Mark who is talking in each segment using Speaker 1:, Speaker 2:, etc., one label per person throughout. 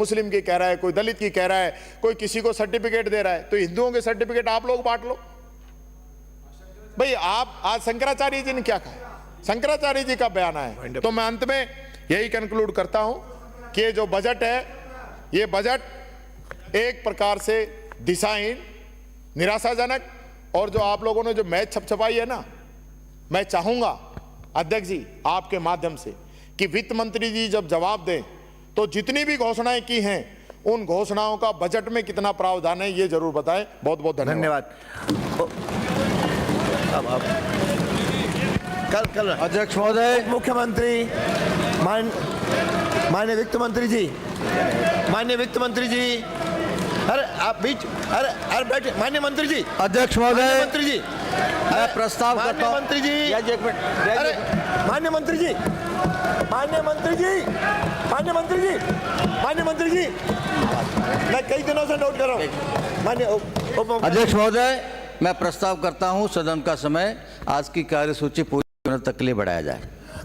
Speaker 1: मुस्लिम की कह रहा है, कोई दलित की कह रहा है, कोई किसी को सर्टिफिकेट दे रहा है, तो हिंदुओं के सर्टिफिकेट आप लोग बांट लो भाई। आप आज शंकराचार्य जी ने क्या कहा, शंकराचार्य जी का बयान है। तो मैं अंत में यही कंक्लूड करता हूं कि ये जो बजट है, ये बजट एक प्रकार से दिशाहीन, निराशाजनक, और जो आप लोगों ने जो मैच छपछपाई है ना, मैं चाहूंगा अध्यक्ष जी आपके माध्यम से कि वित्त मंत्री जी जब जवाब दें तो जितनी भी घोषणाएं की हैं उन घोषणाओं का बजट में कितना प्रावधान है ये जरूर बताएं। बहुत बहुत धन्यवाद।
Speaker 2: कल
Speaker 3: अध्यक्ष महोदय,
Speaker 2: मुख्यमंत्री माननीय वित्त मंत्री जी, अरे आप बीच, अरे बैठे माननीय मंत्री जी।
Speaker 3: अध्यक्ष महोदय,
Speaker 2: मंत्री जी
Speaker 3: मैं प्रस्ताव करता हूं।
Speaker 2: मंत्री जी,
Speaker 3: एक मिनट,
Speaker 2: अरे माननीय मंत्री जी, मैं कई दिनों से नोट कर रहा हूँ। माननीय
Speaker 3: अध्यक्ष महोदय, मैं प्रस्ताव करता हूं सदन का समय आज की कार्यसूची पूरी होने तक के लिए बढ़ाया जाए।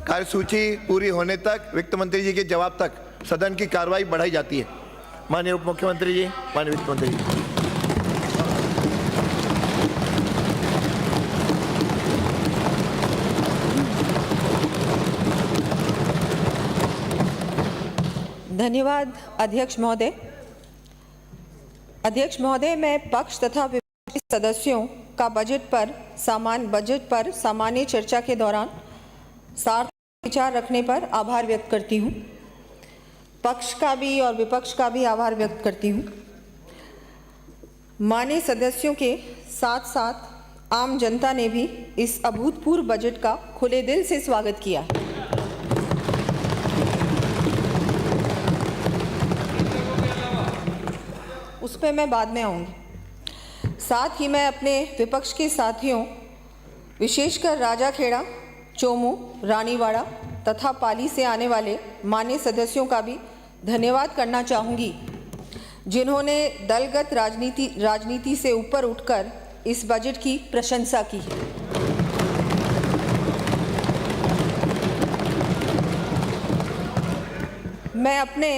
Speaker 2: कार्यसूची पूरी होने तक, वित्त मंत्री जी के जवाब तक सदन की कार्रवाई बढ़ाई जाती है। माननीय उप मुख्यमंत्री जी, माननीय वित्त मंत्री जी।
Speaker 4: धन्यवाद अध्यक्ष महोदय। अध्यक्ष महोदय, मैं पक्ष तथा विपक्षी सदस्यों का बजट पर सामान्य चर्चा के दौरान सार्थक विचार रखने पर आभार व्यक्त करती हूँ। पक्ष का भी और विपक्ष का भी आभार व्यक्त करती हूँ। माननीय सदस्यों के साथ साथ आम जनता ने भी इस अभूतपूर्व बजट का खुले दिल से स्वागत किया है। उस पर मैं बाद में आऊँगी। साथ ही मैं अपने विपक्ष के साथियों, विशेषकर राजाखेड़ा, चोमू, रानीवाड़ा तथा पाली से आने वाले माननीय सदस्यों का भी धन्यवाद करना चाहूँगी, जिन्होंने दलगत राजनीति से ऊपर उठकर इस बजट की प्रशंसा की है। मैं अपने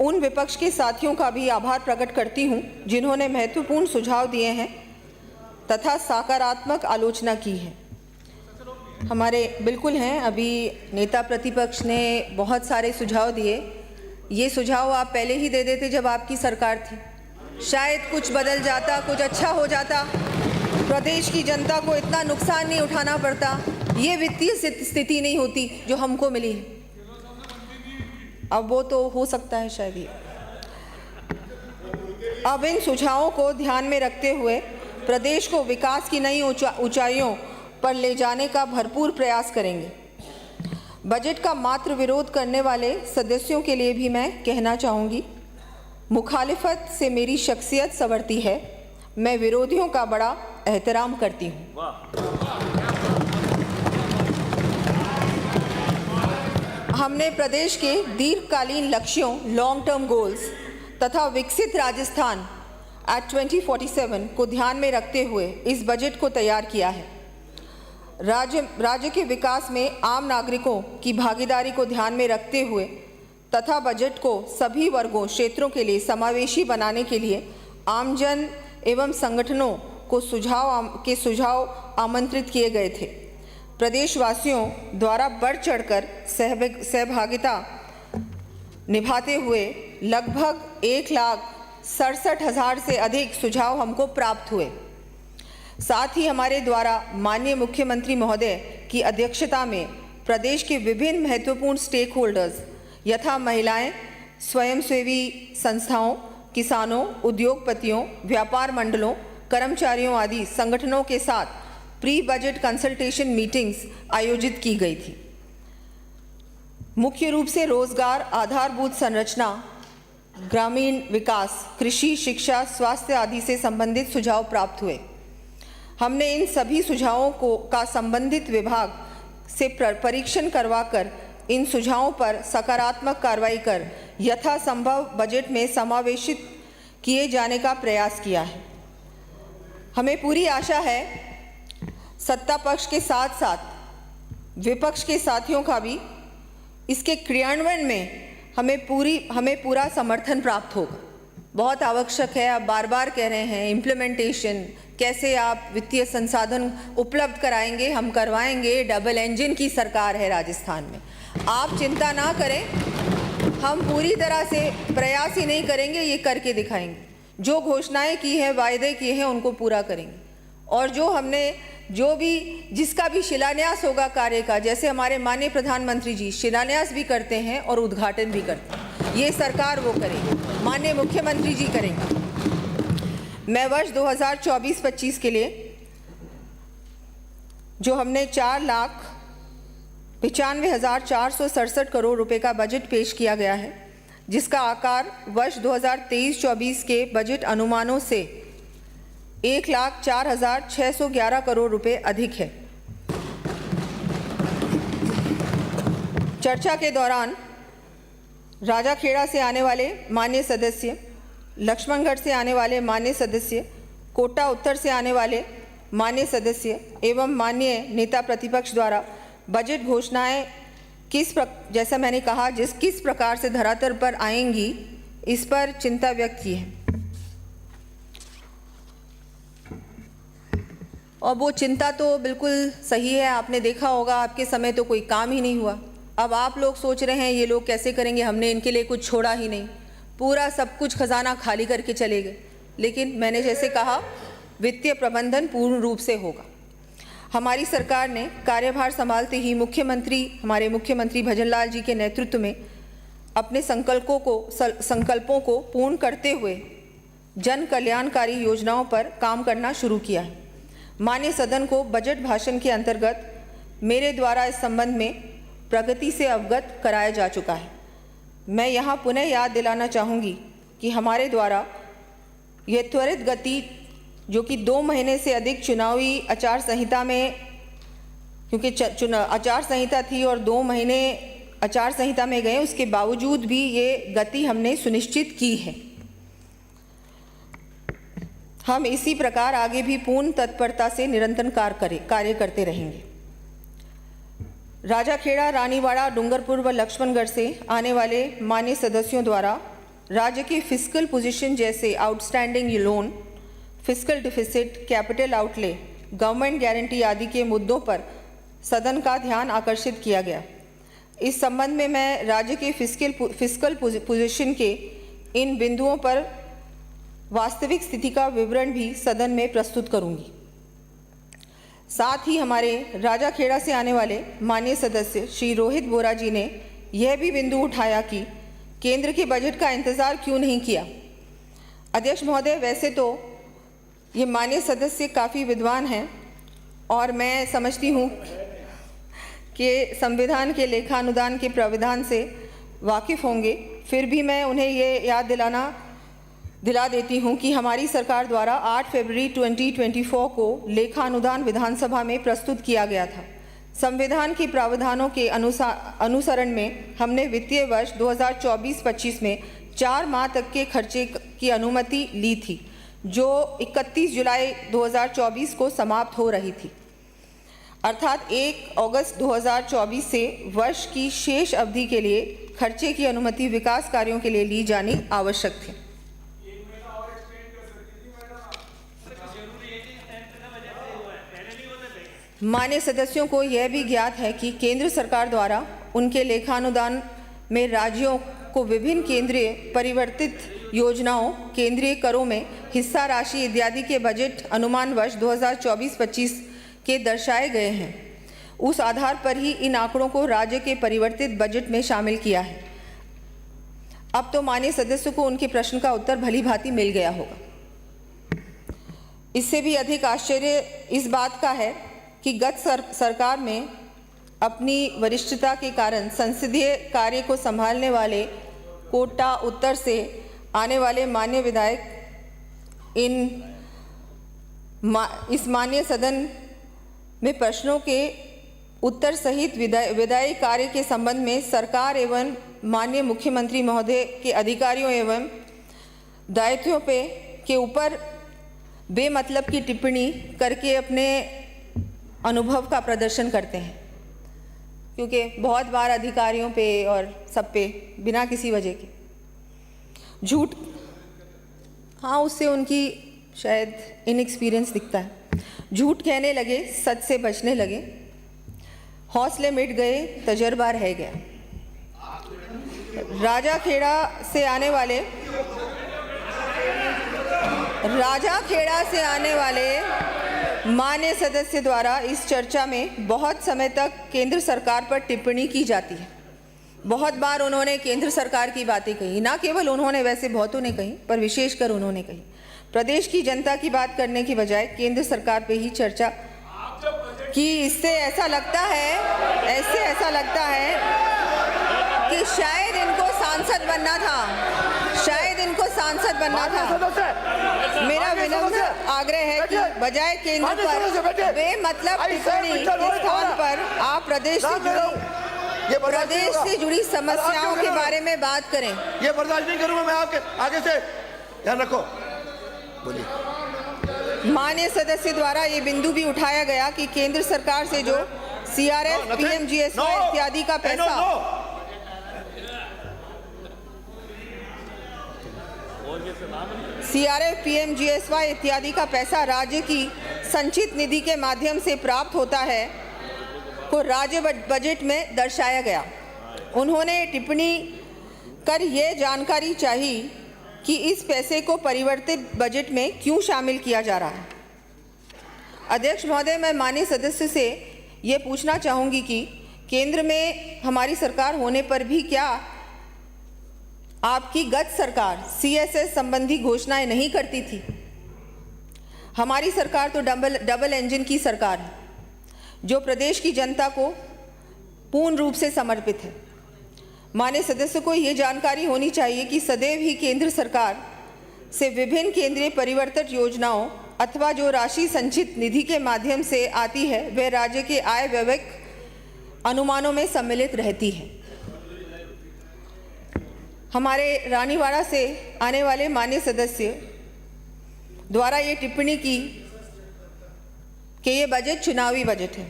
Speaker 4: उन विपक्ष के साथियों का भी आभार प्रकट करती हूं, जिन्होंने महत्वपूर्ण सुझाव दिए हैं तथा सकारात्मक आलोचना की है। हमारे बिल्कुल हैं, अभी नेता प्रतिपक्ष ने बहुत सारे सुझाव दिए। ये सुझाव आप पहले ही दे देते जब आपकी सरकार थी, शायद कुछ बदल जाता, कुछ अच्छा हो जाता, प्रदेश की जनता को इतना नुकसान नहीं उठाना पड़ता, ये वित्तीय स्थिति नहीं होती जो हमको मिली है। अब वो तो हो सकता है शायद ही। अब इन सुझावों को ध्यान में रखते हुए प्रदेश को विकास की नई ऊंचाइयों पर ले जाने का भरपूर प्रयास करेंगे। बजट का मात्र विरोध करने वाले सदस्यों के लिए भी मैं कहना चाहूँगी, मुखालिफत से मेरी शख्सियत संवरती है, मैं विरोधियों का बड़ा एहतराम करती हूँ। हमने प्रदेश के दीर्घकालीन लक्ष्यों, लॉन्ग टर्म गोल्स तथा विकसित राजस्थान एट 2047 को ध्यान में रखते हुए इस बजट को तैयार किया है। राज्य के विकास में आम नागरिकों की भागीदारी को ध्यान में रखते हुए तथा बजट को सभी वर्गों, क्षेत्रों के लिए समावेशी बनाने के लिए आमजन एवं संगठनों को सुझाव आमंत्रित किए गए थे। प्रदेशवासियों द्वारा बढ़ चढ़कर सहभागिता निभाते हुए लगभग 1,67,000 से अधिक सुझाव हमको प्राप्त हुए। साथ ही हमारे द्वारा माननीय मुख्यमंत्री महोदय की अध्यक्षता में प्रदेश के विभिन्न महत्वपूर्ण स्टेक होल्डर्स यथा महिलाएं, स्वयंसेवी संस्थाओं, किसानों, उद्योगपतियों, व्यापार मंडलों, कर्मचारियों आदि संगठनों के साथ प्री बजट कंसल्टेशन मीटिंग्स आयोजित की गई थी। मुख्य रूप से रोजगार, आधारभूत संरचना, ग्रामीण विकास, कृषि, शिक्षा, स्वास्थ्य आदि से संबंधित सुझाव प्राप्त हुए। हमने इन सभी सुझावों का संबंधित विभाग से परीक्षण करवाकर इन सुझावों पर सकारात्मक कार्रवाई कर यथासंभव बजट में समावेशित किए जाने का प्रयास किया है। हमें पूरी आशा है सत्ता पक्ष के साथ साथ विपक्ष के साथियों का भी इसके क्रियान्वयन में हमें पूरा समर्थन प्राप्त होगा। बहुत आवश्यक है, आप बार बार कह रहे हैं इम्प्लीमेंटेशन, कैसे आप वित्तीय संसाधन उपलब्ध कराएंगे, हम करवाएंगे। डबल इंजन की सरकार है राजस्थान में, आप चिंता ना करें, हम पूरी तरह से प्रयास ही नहीं करेंगे, ये करके दिखाएंगे। जो घोषणाएं की हैं, वायदे किए हैं, उनको पूरा करेंगे। और जिसका भी शिलान्यास होगा कार्य का, जैसे हमारे माननीय प्रधानमंत्री जी शिलान्यास भी करते हैं और उद्घाटन भी करते हैं, ये सरकार वो करेगी, माननीय मुख्यमंत्री जी करेंगे। मैं वर्ष 2024-25 के लिए जो हमने 4,95,467 करोड़ रुपए का बजट पेश किया गया है, जिसका आकार वर्ष 2023-24 के बजट अनुमानों से 1,04,611 करोड़ रुपए अधिक है। चर्चा के दौरान राजाखेड़ा से आने वाले माननीय सदस्य, लक्ष्मणगढ़ से आने वाले माननीय सदस्य, कोटा उत्तर से आने वाले माननीय सदस्य एवं माननीय नेता प्रतिपक्ष द्वारा बजट घोषणाएं जैसा मैंने कहा किस प्रकार से धरातल पर आएंगी, इस पर चिंता व्यक्त की है। और वो चिंता तो बिल्कुल सही है। आपने देखा होगा आपके समय तो कोई काम ही नहीं हुआ। अब आप लोग सोच रहे हैं ये लोग कैसे करेंगे, हमने इनके लिए कुछ छोड़ा ही नहीं, पूरा सब कुछ खजाना खाली करके चले गए। लेकिन मैंने जैसे कहा, वित्तीय प्रबंधन पूर्ण रूप से होगा। हमारी सरकार ने कार्यभार संभालते ही हमारे मुख्यमंत्री भजनलाल जी के नेतृत्व में अपने संकल्पों को पूर्ण करते हुए जन कल्याणकारी योजनाओं पर काम करना शुरू किया है। माननीय सदन को बजट भाषण के अंतर्गत मेरे द्वारा इस संबंध में प्रगति से अवगत कराया जा चुका है। मैं यहाँ पुनः याद दिलाना चाहूँगी कि हमारे द्वारा यह त्वरित गति, जो कि 2 महीने से अधिक चुनावी आचार संहिता में, क्योंकि आचार संहिता थी और 2 महीने आचार संहिता में गए, उसके बावजूद भी ये गति हमने सुनिश्चित की है। हम इसी प्रकार आगे भी पूर्ण तत्परता से निरंतर कार्य करते रहेंगे। राजाखेड़ा, रानीवाड़ा, डूंगरपुर व लक्ष्मणगढ़ से आने वाले माननीय सदस्यों द्वारा राज्य की फिस्कल पोजीशन जैसे outstanding loan, fiscal deficit, capital outlay, government guarantee आदि के मुद्दों पर सदन का ध्यान आकर्षित किया गया। इस संबंध में मैं राज्य के फिस्कल पोजीशन के इन बिंदुओं पर वास्तविक स्थिति का विवरण भी सदन में प्रस्तुत करूंगी। साथ ही हमारे राजाखेड़ा से आने वाले माननीय सदस्य श्री रोहित बोरा जी ने यह भी बिंदु उठाया कि केंद्र के बजट का इंतजार क्यों नहीं किया। अध्यक्ष महोदय, वैसे तो ये माननीय सदस्य काफ़ी विद्वान हैं और मैं समझती हूँ कि संविधान के लेखानुदान के प्राविधान से वाकिफ़ होंगे, फिर भी मैं उन्हें ये याद दिला देती हूँ कि हमारी सरकार द्वारा 8 फरवरी 2024 को लेखा अनुदान विधानसभा में प्रस्तुत किया गया था। संविधान के प्रावधानों के अनुसरण में हमने वित्तीय वर्ष 2024-25 में 4 माह तक के खर्चे की अनुमति ली थी, जो 31 जुलाई 2024 को समाप्त हो रही थी। अर्थात 1 अगस्त 2024 से वर्ष की शेष अवधि के लिए खर्चे की अनुमति विकास कार्यों के लिए ली जानी आवश्यक थी। मान्य सदस्यों को यह भी ज्ञात है कि केंद्र सरकार द्वारा उनके लेखानुदान में राज्यों को विभिन्न केंद्रीय परिवर्तित योजनाओं, केंद्रीय करों में हिस्सा राशि इत्यादि के बजट अनुमान वर्ष 2024-25 के दर्शाए गए हैं। उस आधार पर ही इन आंकड़ों को राज्य के परिवर्तित बजट में शामिल किया है। अब तो माननीय सदस्यों को उनके प्रश्न का उत्तर भली भांति मिल गया होगा। इससे भी अधिक आश्चर्य इस बात का है कि गत सरकार में अपनी वरिष्ठता के कारण संसदीय कार्य को संभालने वाले कोटा उत्तर से आने वाले मान्य विधायक इस मान्य सदन में प्रश्नों के उत्तर सहित विधायी कार्य के संबंध में सरकार एवं माननीय मुख्यमंत्री महोदय के अधिकारियों एवं दायित्वों के ऊपर बेमतलब की टिप्पणी करके अपने अनुभव का प्रदर्शन करते हैं। क्योंकि बहुत बार अधिकारियों पे और सब पे बिना किसी वजह के झूठ, हाँ उससे उनकी शायद इनएक्सपीरियंस दिखता है, झूठ कहने लगे, सच से बचने लगे, हौसले मिट गए, तजर्बा रह गया। राजाखेड़ा से आने वाले माननीय सदस्य द्वारा इस चर्चा में बहुत समय तक केंद्र सरकार पर टिप्पणी की जाती है। बहुत बार उन्होंने केंद्र सरकार की बातें कही, ना केवल उन्होंने, वैसे बहुतों ने कही, पर विशेषकर उन्होंने कही। प्रदेश की जनता की बात करने की बजाय केंद्र सरकार पे ही चर्चा की। इससे ऐसा लगता है कि शायद इनको सांसद बनना था, मेरा विनम्र आग्रह है कि बजाय केंद्र पर बेमतलब टिप्पणी के स्थान पर आप प्रदेश से जुड़ी समस्याओं के बारे में बात करें।
Speaker 2: ये बर्दाश्त नहीं करूंगा मैं आपके आगे से, ध्यान रखो। बोलिए।
Speaker 4: माननीय सदस्य द्वारा ये बिंदु भी उठाया गया कि केंद्र सरकार से जो CRF, PMGSY इत्यादि का पैसा CRF, PMGSY इत्यादि का पैसा राज्य की संचित निधि के माध्यम से प्राप्त होता है को राज्य बजट में दर्शाया गया। उन्होंने टिप्पणी कर ये जानकारी चाहिए कि इस पैसे को परिवर्तित बजट में क्यों शामिल किया जा रहा है। अध्यक्ष महोदय, मैं माननीय सदस्य से ये पूछना चाहूँगी कि केंद्र में हमारी सरकार होने पर भी क्या आपकी गत सरकार CSS संबंधी घोषणाएं नहीं करती थी? हमारी सरकार तो डबल इंजन की सरकार है जो प्रदेश की जनता को पूर्ण रूप से समर्पित है। माननीय सदस्य को ये जानकारी होनी चाहिए कि सदैव ही केंद्र सरकार से विभिन्न केंद्रीय परिवर्तित योजनाओं अथवा जो राशि संचित निधि के माध्यम से आती है वह राज्य के आय व्यय अनुमानों में सम्मिलित रहती है। हमारे रानीवाड़ा से आने वाले माननीय सदस्य द्वारा ये टिप्पणी की कि ये बजट चुनावी बजट है।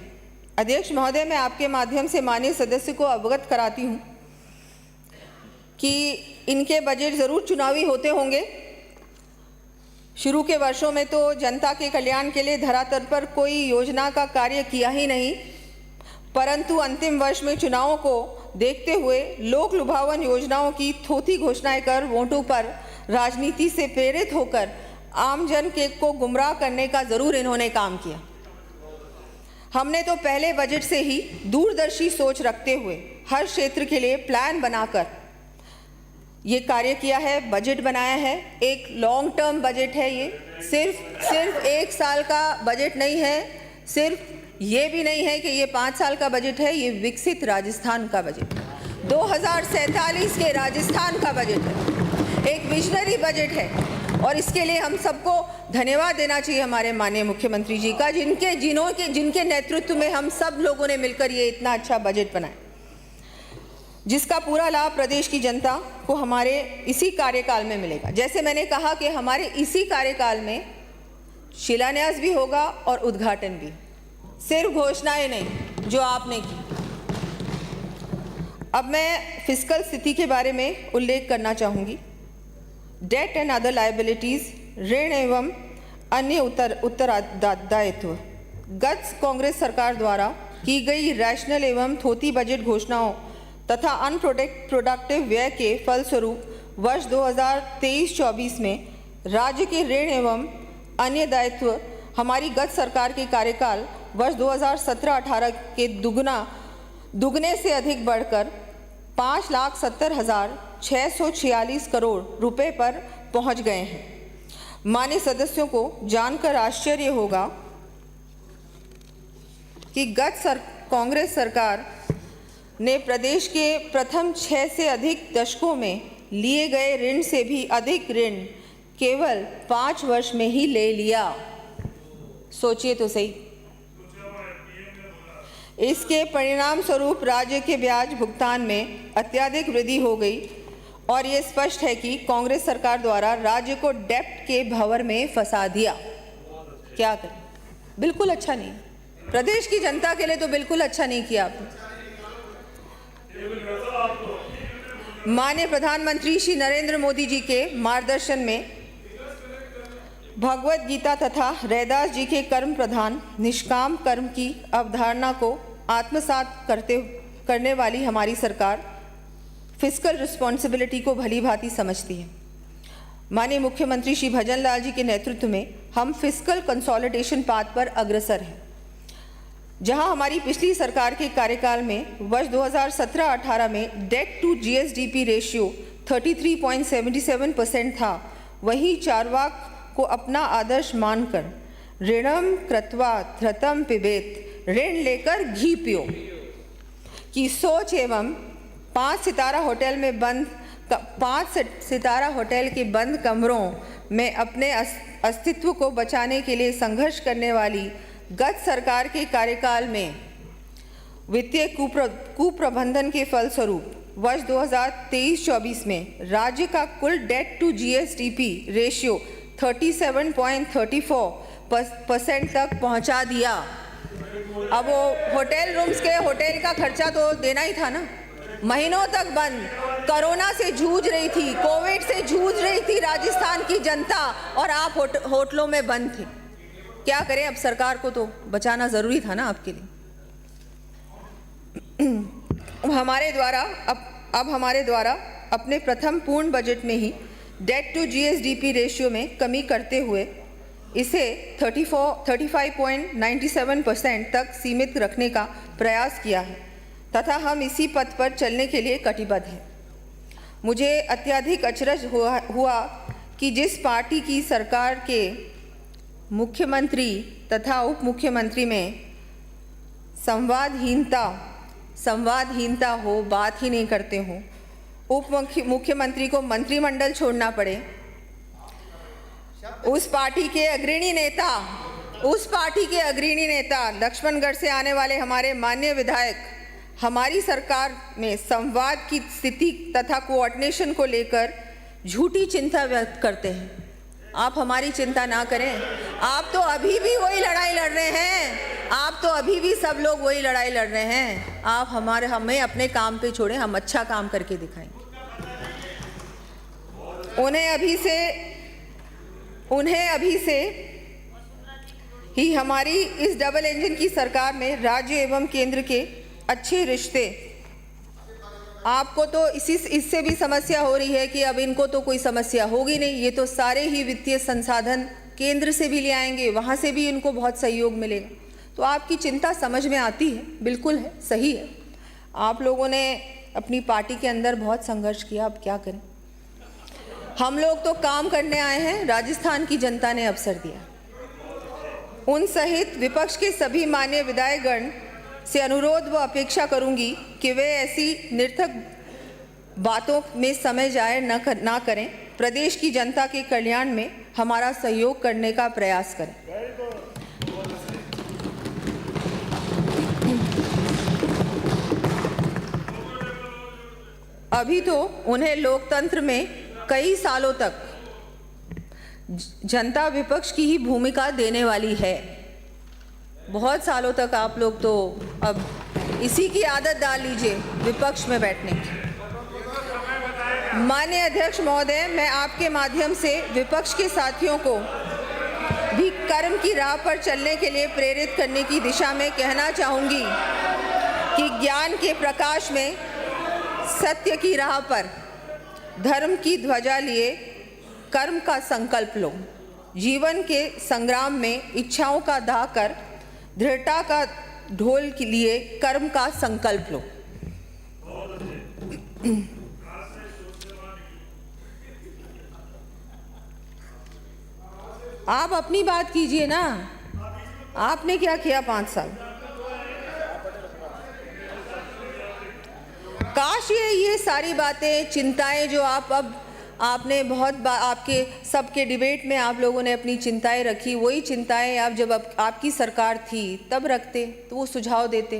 Speaker 4: अध्यक्ष महोदय, मैं आपके माध्यम से माननीय सदस्य को अवगत कराती हूँ कि इनके बजट ज़रूर चुनावी होते होंगे। शुरू के वर्षों में तो जनता के कल्याण के लिए धरातल पर कोई योजना का कार्य किया ही नहीं, परंतु अंतिम वर्ष में चुनावों को देखते हुए लोक लुभावन योजनाओं की थोथी घोषणाएं कर वोटों पर राजनीति से प्रेरित होकर आम जन को गुमराह करने का ज़रूर इन्होंने काम किया। हमने तो पहले बजट से ही दूरदर्शी सोच रखते हुए हर क्षेत्र के लिए प्लान बनाकर ये कार्य किया है, बजट बनाया है। एक लॉन्ग टर्म बजट है, ये सिर्फ एक साल का बजट नहीं है, सिर्फ ये भी नहीं है कि ये 5 साल का बजट है, ये विकसित राजस्थान का बजट है, 2047 के राजस्थान का बजट है, एक विजनरी बजट है। और इसके लिए हम सबको धन्यवाद देना चाहिए हमारे माननीय मुख्यमंत्री जी का, जिनके नेतृत्व में हम सब लोगों ने मिलकर ये इतना अच्छा बजट बनाया, जिसका पूरा लाभ प्रदेश की जनता को हमारे इसी कार्यकाल में मिलेगा। जैसे मैंने कहा कि हमारे इसी कार्यकाल में शिलान्यास भी होगा और उद्घाटन भी, सिर्फ घोषणाएं नहीं जो आपने की। अब मैं फिस्कल स्थिति के बारे में उल्लेख करना चाहूँगी। डेट एंड अदर लायबिलिटीज़, ऋण एवं अन्य उत्तरदायित्व। गत कांग्रेस सरकार द्वारा की गई रैशनल एवं थोथी बजट घोषणाओं तथा अनप्रोडक्टिव व्यय के फलस्वरूप वर्ष 2023-24 में राज्य के ऋण एवं अन्य दायित्व हमारी गत सरकार के कार्यकाल वर्ष 2017-18 के दुगने से अधिक बढ़कर 5,70,646 करोड़ रुपए पर पहुंच गए हैं। माननीय सदस्यों को जानकर आश्चर्य होगा कि कांग्रेस सरकार ने प्रदेश के प्रथम 6 से अधिक दशकों में लिए गए ऋण से भी अधिक ऋण केवल 5 वर्ष में ही ले लिया। सोचिए तो सही। इसके परिणाम स्वरूप राज्य के ब्याज भुगतान में अत्यधिक वृद्धि हो गई और ये स्पष्ट है कि कांग्रेस सरकार द्वारा राज्य को डेब्ट के भंवर में फंसा दिया। क्या करें, बिल्कुल अच्छा नहीं। प्रदेश की जनता के लिए तो बिल्कुल अच्छा नहीं किया आपने। माननीय प्रधानमंत्री श्री नरेंद्र मोदी जी के मार्गदर्शन में भगवत गीता तथा रैदास जी के कर्म प्रधान निष्काम कर्म की अवधारणा को आत्मसात करने वाली हमारी सरकार फिस्कल रिस्पॉन्सिबिलिटी को भली भांति समझती है। माननीय मुख्यमंत्री श्री भजन लाल जी के नेतृत्व में हम फिस्कल कंसोलिडेशन पाथ पर अग्रसर हैं। जहां हमारी पिछली सरकार के कार्यकाल में वर्ष 2017-18 में डेट टू जीएसडीपी रेशियो 33.77% था, वहीं चारवाक को अपना आदर्श मानकर ऋणम कृत्वा धृतम पिबेत, ऋण लेकर घी पियो की सोच एवं 5 सितारा होटल के बंद कमरों में अपने अस्तित्व को बचाने के लिए संघर्ष करने वाली गत सरकार के कार्यकाल में वित्तीय कुप्रबंधन के फलस्वरूप वर्ष 2023-24 में राज्य का कुल डेट टू जीएसडीपी रेशियो 37.34% तक पहुंचा दिया। अब वो होटल का खर्चा तो देना ही था ना। महीनों तक बंद, कोरोना से जूझ रही थी, कोविड से जूझ रही थी राजस्थान की जनता, और आप होटलों में बंद थे। क्या करें, अब सरकार को तो बचाना जरूरी था ना आपके लिए। हमारे द्वारा अपने प्रथम पूर्ण बजट में ही डेट टू जीएसडीपी रेशियो में कमी करते हुए इसे 35.97% तक सीमित रखने का प्रयास किया है तथा हम इसी पथ पर चलने के लिए कटिबद्ध हैं। मुझे अत्यधिक अचरज हुआ कि जिस पार्टी की सरकार के मुख्यमंत्री तथा उप मुख्यमंत्री में संवादहीनता हो, बात ही नहीं करते हो, उप मुख्यमंत्री को मंत्रिमंडल छोड़ना पड़े, उस पार्टी के अग्रणी नेता लक्ष्मणगढ़ से आने वाले हमारे माननीय विधायक हमारी सरकार में संवाद की स्थिति तथा कोऑर्डिनेशन को लेकर झूठी चिंता व्यक्त करते हैं। आप हमारी चिंता ना करें, आप तो अभी भी वही लड़ाई लड़ रहे हैं, सब लोग वही लड़ाई लड़ रहे हैं। आप हमें अपने काम पे छोड़ें, हम अच्छा काम करके दिखाएंगे। उन्हें अभी से ही हमारी इस डबल इंजन की सरकार में राज्य एवं केंद्र के अच्छे रिश्ते, आपको तो इससे भी समस्या हो रही है कि अब इनको तो कोई समस्या होगी नहीं, ये तो सारे ही वित्तीय संसाधन केंद्र से भी ले आएंगे, वहाँ से भी इनको बहुत सहयोग मिलेगा। तो आपकी चिंता समझ में आती है, बिल्कुल है, सही है। आप लोगों ने अपनी पार्टी के अंदर बहुत संघर्ष किया, अब क्या करें। हम लोग तो काम करने आए हैं, राजस्थान की जनता ने अवसर दिया। उन सहित विपक्ष के सभी माननीय विधायकगण से अनुरोध व अपेक्षा करूंगी कि वे ऐसी निर्थक बातों में समय जाया ना करें, प्रदेश की जनता के कल्याण में हमारा सहयोग करने का प्रयास करें। अभी तो उन्हें लोकतंत्र में कई सालों तक जनता विपक्ष की ही भूमिका देने वाली है। बहुत सालों तक आप लोग तो अब इसी की आदत डाल लीजिए, विपक्ष में बैठने की। माननीय अध्यक्ष महोदय, मैं आपके माध्यम से विपक्ष के साथियों को भी कर्म की राह पर चलने के लिए प्रेरित करने की दिशा में कहना चाहूँगी कि ज्ञान के प्रकाश में सत्य की राह पर धर्म की ध्वजा लिए कर्म का संकल्प लो। जीवन के संग्राम में इच्छाओं का दाह कर दृढ़ता का ढोल के लिए कर्म का संकल्प लो। आप अपनी बात कीजिए ना, आपने क्या किया 5 साल? काश ये सारी बातें, चिंताएं जो आपने आपके सबके डिबेट में आप लोगों ने अपनी चिंताएं रखी, वही चिंताएं आप जब आपकी सरकार थी तब रखते तो वो सुझाव देते,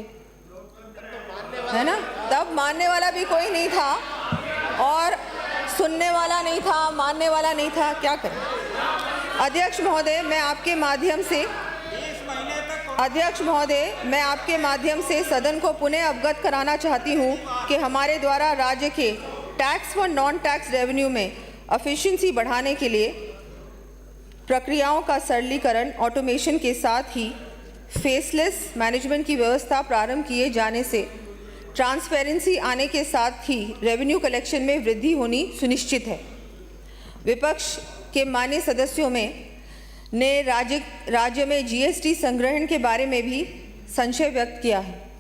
Speaker 4: है ना? तब मानने वाला भी कोई नहीं था और सुनने वाला नहीं था, मानने वाला नहीं था। क्या करें? अध्यक्ष महोदय, मैं आपके माध्यम से सदन को पुनः अवगत कराना चाहती हूं कि हमारे द्वारा राज्य के टैक्स व नॉन टैक्स रेवेन्यू में एफिशिएंसी बढ़ाने के लिए प्रक्रियाओं का सरलीकरण, ऑटोमेशन के साथ ही फेसलेस मैनेजमेंट की व्यवस्था प्रारंभ किए जाने से ट्रांसपेरेंसी आने के साथ ही रेवेन्यू कलेक्शन में वृद्धि होनी सुनिश्चित है। विपक्ष के मान्य सदस्यों ने राज्य में जीएसटी संग्रहण के बारे में भी संशय व्यक्त किया है।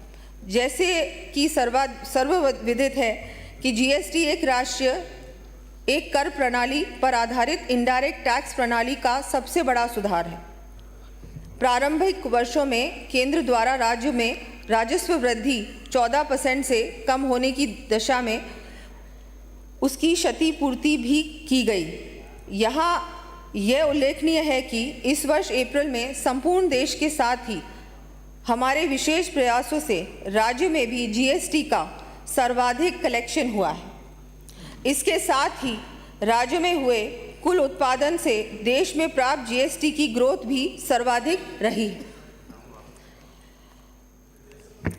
Speaker 4: जैसे कि सर्वविदित है कि जीएसटी एक कर प्रणाली पर आधारित इनडायरेक्ट टैक्स प्रणाली का सबसे बड़ा सुधार है। प्रारंभिक वर्षों में केंद्र द्वारा राज्य में राजस्व वृद्धि 14% से कम होने की दशा में उसकी क्षतिपूर्ति भी की गई। यहाँ यह उल्लेखनीय है कि इस वर्ष अप्रैल में संपूर्ण देश के साथ ही हमारे विशेष प्रयासों से राज्य में भी जीएसटी का सर्वाधिक कलेक्शन हुआ है। इसके साथ ही राज्य में हुए कुल उत्पादन से देश में प्राप्त जीएसटी की ग्रोथ भी सर्वाधिक रही है।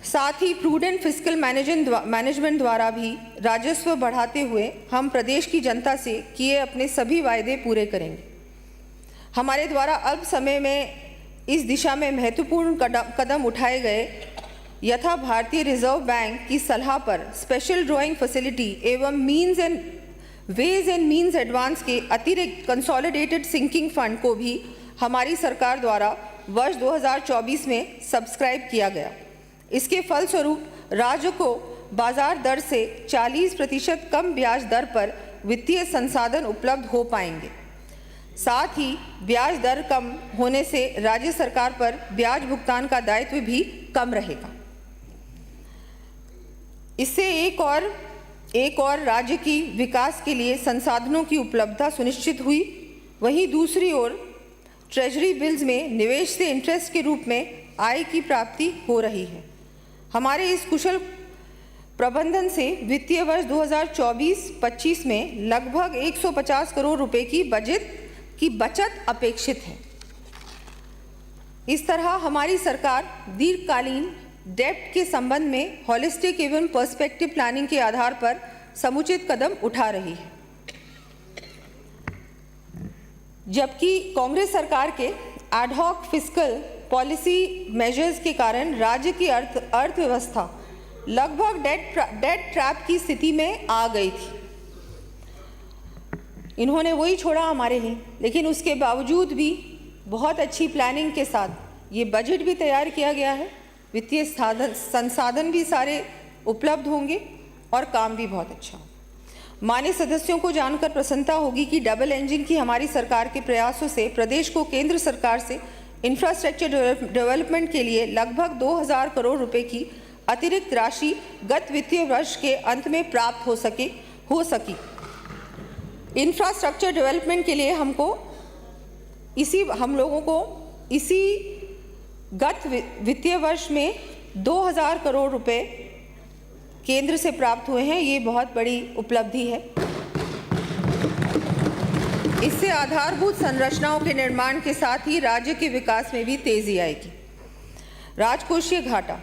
Speaker 4: साथ ही प्रूडेंट फिस्कल मैनेजमेंट द्वारा भी राजस्व बढ़ाते हुए हम प्रदेश की जनता से किए अपने सभी वायदे पूरे करेंगे। हमारे द्वारा अल्प समय में इस दिशा में महत्वपूर्ण कदम उठाए गए यथा भारतीय रिजर्व बैंक की सलाह पर स्पेशल ड्राइंग फैसिलिटी एवं वेज एंड मीन्स एडवांस के अतिरिक्त कंसोलिडेटेड सिंकिंग फंड को भी हमारी सरकार द्वारा वर्ष 2024 में सब्सक्राइब किया गया। इसके फलस्वरूप राज्य को बाजार दर से 40% कम ब्याज दर पर वित्तीय संसाधन उपलब्ध हो पाएंगे। साथ ही ब्याज दर कम होने से राज्य सरकार पर ब्याज भुगतान का दायित्व भी कम रहेगा। इससे एक और राज्य की विकास के लिए संसाधनों की उपलब्धता सुनिश्चित हुई। वहीं दूसरी ओर ट्रेजरी बिल्स में निवेश से इंटरेस्ट के रूप में आय की प्राप्ति हो रही है। हमारे इस कुशल प्रबंधन से वित्तीय वर्ष 2024-25 में लगभग 150 करोड़ रुपए की बचत अपेक्षित है। इस तरह हमारी सरकार दीर्घकालीन डेब्ट के संबंध में हॉलिस्टिक एवं पर्सपेक्टिव प्लानिंग के आधार पर समुचित कदम उठा रही है। जबकि कांग्रेस सरकार के एडहॉक फिस्कल पॉलिसी मेजर्स के कारण राज्य की अर्थव्यवस्था लगभग डेट ट्रैप की स्थिति में आ गई थी। इन्होंने वही छोड़ा हमारे लिए, लेकिन उसके बावजूद भी बहुत अच्छी प्लानिंग के साथ ये बजट भी तैयार किया गया है। वित्तीय संसाधन भी सारे उपलब्ध होंगे और काम भी बहुत अच्छा होगा। मान्य सदस्यों को जानकर प्रसन्नता होगी कि डबल इंजन की हमारी सरकार के प्रयासों से प्रदेश को केंद्र सरकार से इंफ्रास्ट्रक्चर डेवलपमेंट के लिए लगभग 2000 करोड़ रुपए की अतिरिक्त राशि गत वित्तीय वर्ष के अंत में प्राप्त हो सकी। इंफ्रास्ट्रक्चर डेवलपमेंट के लिए हम लोगों को इसी गत वित्तीय वर्ष में 2000 करोड़ रुपए केंद्र से प्राप्त हुए हैं। ये बहुत बड़ी उपलब्धि है। इससे आधारभूत संरचनाओं के निर्माण के साथ ही राज्य के विकास में भी तेजी आएगी। राजकोषीय घाटा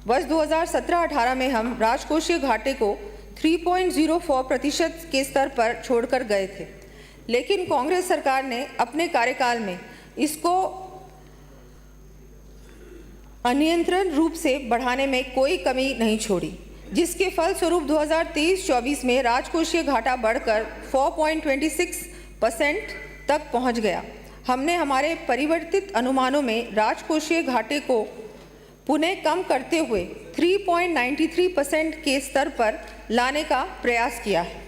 Speaker 4: वर्ष 2017-18 में हम राजकोषीय घाटे को 3.04% के स्तर पर छोड़कर गए थे, लेकिन कांग्रेस सरकार ने अपने कार्यकाल में इसको अनियंत्रित रूप से बढ़ाने में कोई कमी नहीं छोड़ी, जिसके फलस्वरूप 2023-24 में राजकोषीय घाटा बढ़कर 4.26% तक पहुंच गया। हमने हमारे परिवर्तित अनुमानों में राजकोषीय घाटे को पुनः कम करते हुए 3.93% के स्तर पर लाने का प्रयास किया है।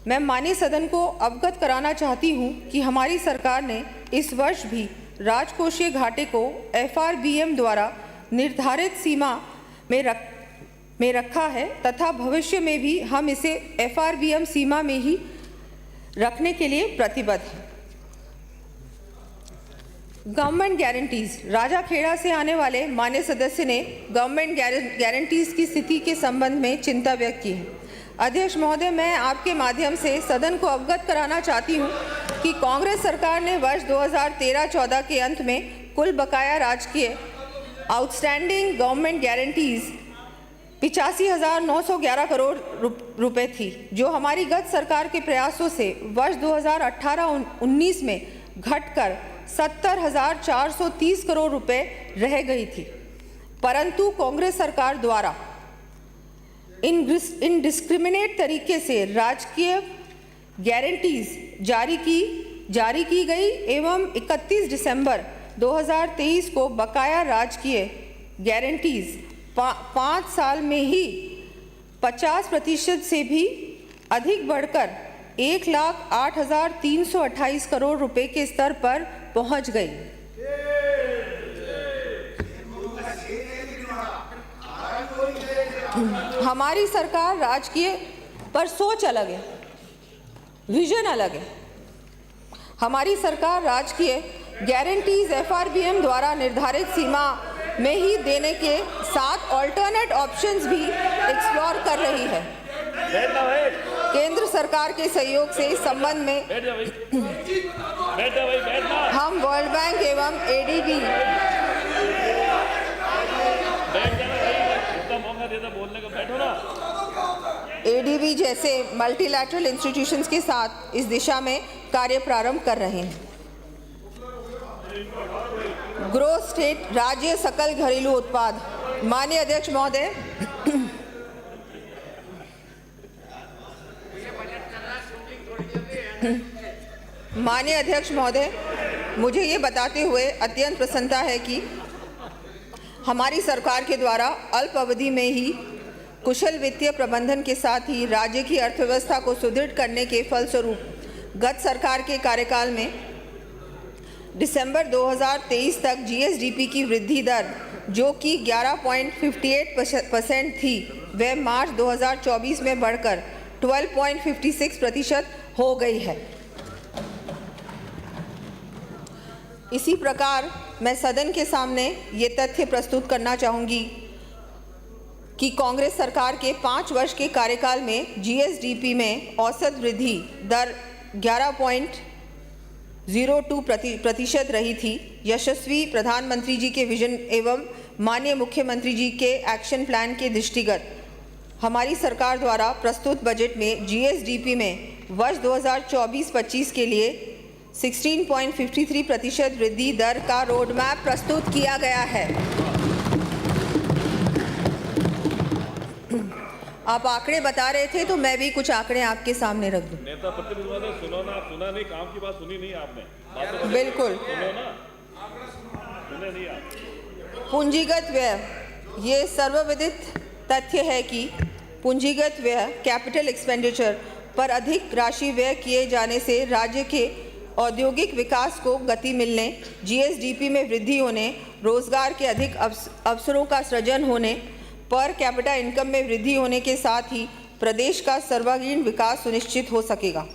Speaker 4: मैं माननीय सदन को अवगत कराना चाहती हूं कि हमारी सरकार ने इस वर्ष भी राजकोषीय घाटे को FRBM द्वारा निर्धारित सीमा में रखा है तथा भविष्य में भी हम इसे FRBM सीमा में ही रखने के लिए प्रतिबद्ध हैं। गवर्नमेंट गारंटीज राजा खेड़ा से आने वाले मान्य सदस्य ने गवर्नमेंट गारंटीज की स्थिति के संबंध में चिंता व्यक्त की है। अध्यक्ष महोदय, मैं आपके माध्यम से सदन को अवगत कराना चाहती हूं कि कांग्रेस सरकार ने वर्ष 2013-14 के अंत में कुल बकाया राजकीय आउटस्टैंडिंग गवर्नमेंट गारंटीज 85,911 करोड़ रुपए थी, जो हमारी गत सरकार के प्रयासों से वर्ष 2018-19 में घटकर 70,430 करोड़ रुपए रह गई थी। परंतु कांग्रेस सरकार द्वारा इनडिस्क्रिमिनेट तरीके से राजकीय गारंटीज जारी की गई एवं 31 दिसंबर 2023 को बकाया राजकीय गारंटीज 5 साल में ही 50% से भी अधिक बढ़कर 1,08,328 करोड़ रुपए के स्तर पर पहुंच गई। हमारी सरकार राजकीय पर सोच अलग है, विजन अलग है। हमारी सरकार राजकीय गारंटीज FRBM द्वारा निर्धारित सीमा में ही देने के साथ ऑल्टरनेट ऑप्शंस भी एक्सप्लोर कर रही है। केंद्र सरकार के सहयोग से इस संबंध में हम वर्ल्ड बैंक एवं ADB जैसे मल्टीलैटरल इंस्टीट्यूशंस के साथ इस दिशा में कार्य प्रारंभ कर रहे हैं। ग्रोथ स्टेट राज्य सकल घरेलू उत्पाद। माननीय अध्यक्ष महोदय, मुझे ये बताते हुए अत्यंत प्रसन्नता है कि हमारी सरकार के द्वारा अल्प अवधि में ही कुशल वित्तीय प्रबंधन के साथ ही राज्य की अर्थव्यवस्था को सुदृढ़ करने के फलस्वरूप गत सरकार के कार्यकाल में दिसंबर 2023 तक GSDP की वृद्धि दर जो कि 11.58% थी, वह मार्च 2024 में बढ़कर 12.56% हो गई है। इसी प्रकार मैं सदन के सामने ये तथ्य प्रस्तुत करना चाहूँगी कि कांग्रेस सरकार के 5 वर्ष के कार्यकाल में GSDP में औसत वृद्धि दर 11.02% रही थी। यशस्वी प्रधानमंत्री जी के विजन एवं माननीय मुख्यमंत्री जी के एक्शन प्लान के दृष्टिगत हमारी सरकार द्वारा प्रस्तुत बजट में GSDP में वर्ष 2024-25 के लिए 16.53% वृद्धि दर का रोड मैप प्रस्तुत किया गया है। आप आंकड़े बता रहे थे तो मैं भी कुछ आंकड़े आपके सामने रख दूं।
Speaker 5: नेता प्रतिपक्ष महोदय, सुनो ना, सुना नहीं, काम की बात सुनी नहीं आपने।
Speaker 4: बिल्कुल
Speaker 5: सुनो ना, सुने नहीं आप।
Speaker 4: पूंजीगत व्यय, ये सर्वविदित तथ्य है कि पूंजीगत व्यय कैपिटल एक्सपेंडिचर पर अधिक राशि व्यय किए जाने से राज्य के औद्योगिक विकास को गति मिलने, GSDP में वृद्धि होने, रोजगार के अधिक अवसरों का सृजन होने, पर कैपिटा इनकम में वृद्धि होने के साथ ही प्रदेश का सर्वांगीण विकास सुनिश्चित हो सकेगा।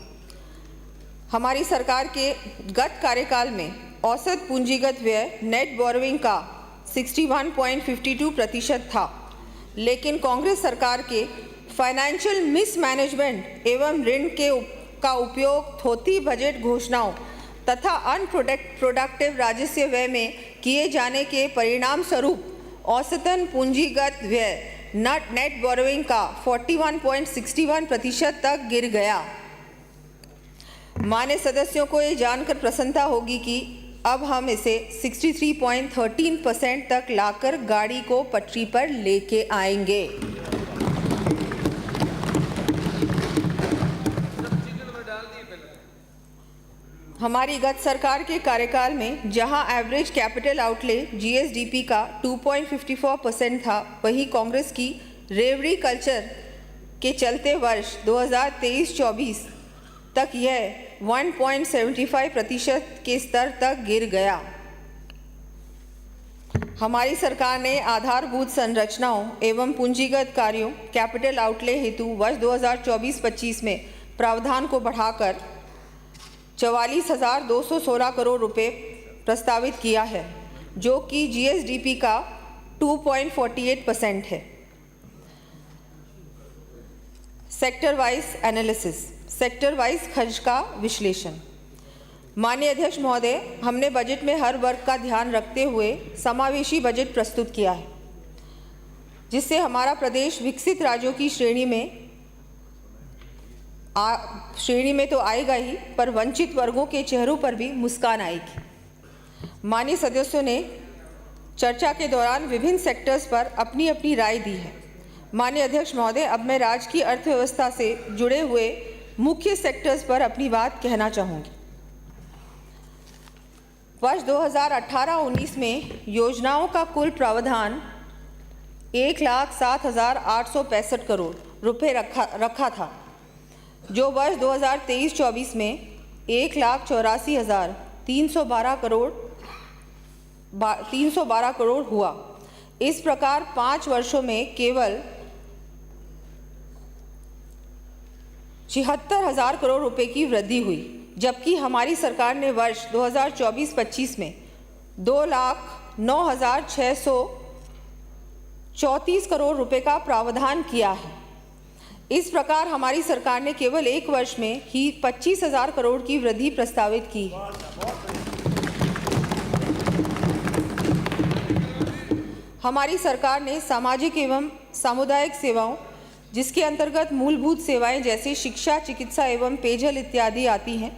Speaker 4: हमारी सरकार के गत कार्यकाल में औसत पूंजीगत व्यय नेट बोरोइंग का 61.52% था, लेकिन कांग्रेस सरकार के फाइनेंशियल मिसमैनेजमेंट एवं ऋण का उपयोग थोथी बजट घोषणाओं तथा अनप्रोडक्टिव राजस्व व्यय में किए जाने के परिणाम स्वरूप औसतन पूंजीगत व्यय नेट बोरोइंग का 41.61% तक गिर गया। मान्य सदस्यों को ये जानकर प्रसन्नता होगी कि अब हम इसे 63.13% तक लाकर गाड़ी को पटरी पर लेके आएंगे। हमारी गत सरकार के कार्यकाल में जहां एवरेज कैपिटल आउटले GSDP का 2.54% था, वहीं कांग्रेस की रेवड़ी कल्चर के चलते वर्ष 2023-24 तक यह 1.75% के स्तर तक गिर गया। हमारी सरकार ने आधारभूत संरचनाओं एवं पूंजीगत कार्यों कैपिटल आउटले हेतु वर्ष 2024-25 में प्रावधान को बढ़ाकर 44,216 करोड़ रुपए प्रस्तावित किया है, जो कि GSDP का 2.48% है। Sector wise analysis, sector wise खर्च का विश्लेषण। माननीय अध्यक्ष महोदय, हमने बजट में हर वर्ग का ध्यान रखते हुए समावेशी बजट प्रस्तुत किया है। जिससे हमारा प्रदेश विकसित राज्यों की श्रेणी में तो आएगा ही, पर वंचित वर्गों के चेहरों पर भी मुस्कान आएगी। माननीय सदस्यों ने चर्चा के दौरान विभिन्न सेक्टर्स पर अपनी अपनी राय दी है। माननीय अध्यक्ष महोदय, अब मैं राज्य की अर्थव्यवस्था से जुड़े हुए मुख्य सेक्टर्स पर अपनी बात कहना चाहूँगी। वर्ष 2018-19 में योजनाओं का कुल प्रावधान 1,07,865 करोड़ रुपए रखा था, जो वर्ष 2023-24 में 1,84,312 करोड़ हुआ। इस प्रकार 5 वर्षों में केवल 76,000 करोड़ रुपए की वृद्धि हुई, जबकि हमारी सरकार ने वर्ष 2024-25 में 2,09,634 करोड़ रुपए का प्रावधान किया है। इस प्रकार हमारी सरकार ने केवल 1 वर्ष में ही 25,000 करोड़ की वृद्धि प्रस्तावित की है। हमारी सरकार ने सामाजिक एवं सामुदायिक सेवाओं, जिसके अंतर्गत मूलभूत सेवाएं जैसे शिक्षा, चिकित्सा एवं पेयजल इत्यादि आती हैं,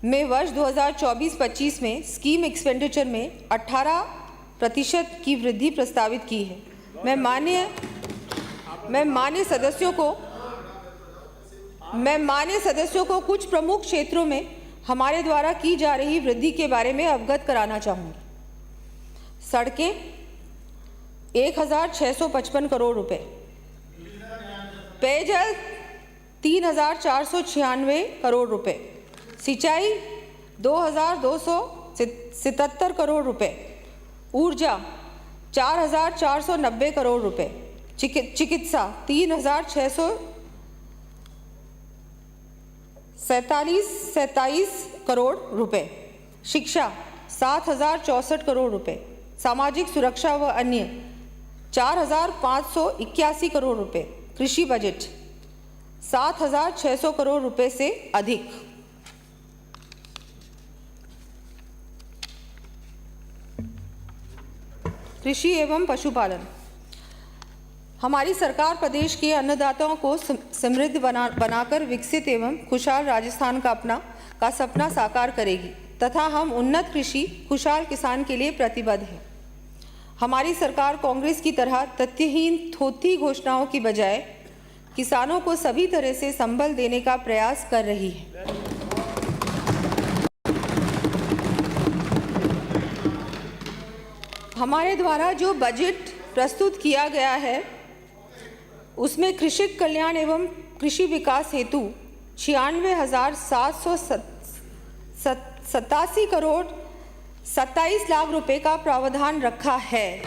Speaker 4: में वर्ष 2024-25 में स्कीम एक्सपेंडिचर में 18% की वृद्धि प्रस्तावित की है। मैं माननीय सदस्यों को कुछ प्रमुख क्षेत्रों में हमारे द्वारा की जा रही वृद्धि के बारे में अवगत कराना चाहूँगी। सड़कें 1,655 करोड़ रुपए, पेयजल 3,496 करोड़ रुपए, सिंचाई 2,277 करोड़ रुपए, ऊर्जा 4,490 करोड़ रुपए, चिकित्सा 3,647 करोड़ रुपए, शिक्षा 7,064 करोड़ रुपए, सामाजिक सुरक्षा व अन्य 4,581 करोड़ रुपए, कृषि बजट 7,600 करोड़ रुपए से अधिक। कृषि एवं पशुपालन, हमारी सरकार प्रदेश के अन्नदाताओं को समृद्ध बनाकर विकसित एवं खुशहाल राजस्थान का सपना साकार करेगी तथा हम उन्नत कृषि खुशहाल किसान के लिए प्रतिबद्ध हैं। हमारी सरकार कांग्रेस की तरह तथ्यहीन थोथी घोषणाओं की बजाय किसानों को सभी तरह से संबल देने का प्रयास कर रही है। हमारे द्वारा जो बजट प्रस्तुत किया गया है, उसमें कृषक कल्याण एवं कृषि विकास हेतु 96,787 करोड़ 27 लाख रुपए का प्रावधान रखा है।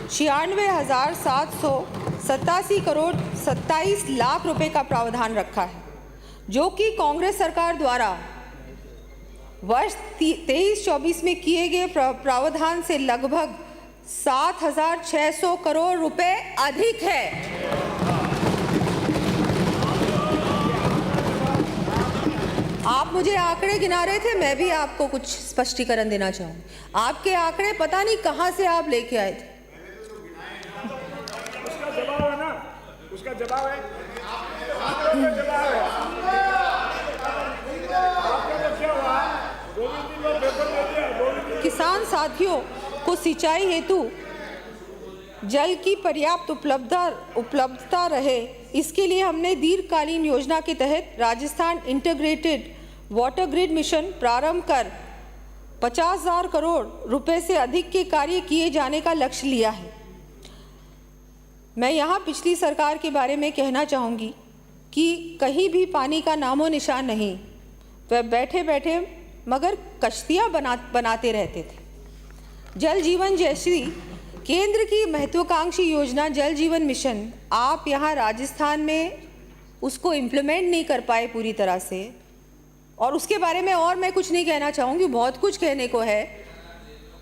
Speaker 4: 96,787 करोड़ 27 लाख रुपए का प्रावधान रखा है, जो कि कांग्रेस सरकार द्वारा वर्ष 23-24 में किए गए प्रावधान से लगभग 7,600 करोड़ रुपए अधिक है। आप मुझे आंकड़े गिना रहे थे, मैं भी आपको कुछ स्पष्टीकरण देना चाहूँगी। आपके आंकड़े पता नहीं कहाँ से आप लेके आए थे।
Speaker 5: उसका जवाब है ना, उसका जवाब है, आपका तो क्या हुआ? 2 दिन बाद पेपर दे दिया।
Speaker 4: किसान साथियों को सिंचाई हेतु जल की पर्याप्त उपलब्धता रहे, इसके लिए हमने दीर्घकालीन योजना के तहत Rajasthan integrated water grid mission प्रारंभ कर 50,000 करोड़ रुपए से अधिक के कार्य किए जाने का लक्ष्य लिया है। मैं यहाँ पिछली सरकार के बारे में कहना चाहूँगी कि कहीं भी पानी का नामो निशान नहीं, वह बैठे बैठे मगर कश्तियाँ बनाते रहते थे। जल जीवन जैसी केंद्र की महत्वाकांक्षी योजना जल जीवन मिशन, आप यहाँ राजस्थान में उसको इम्प्लीमेंट नहीं कर पाए पूरी तरह से, और उसके बारे में और मैं कुछ नहीं कहना चाहूँगी, बहुत कुछ कहने को है।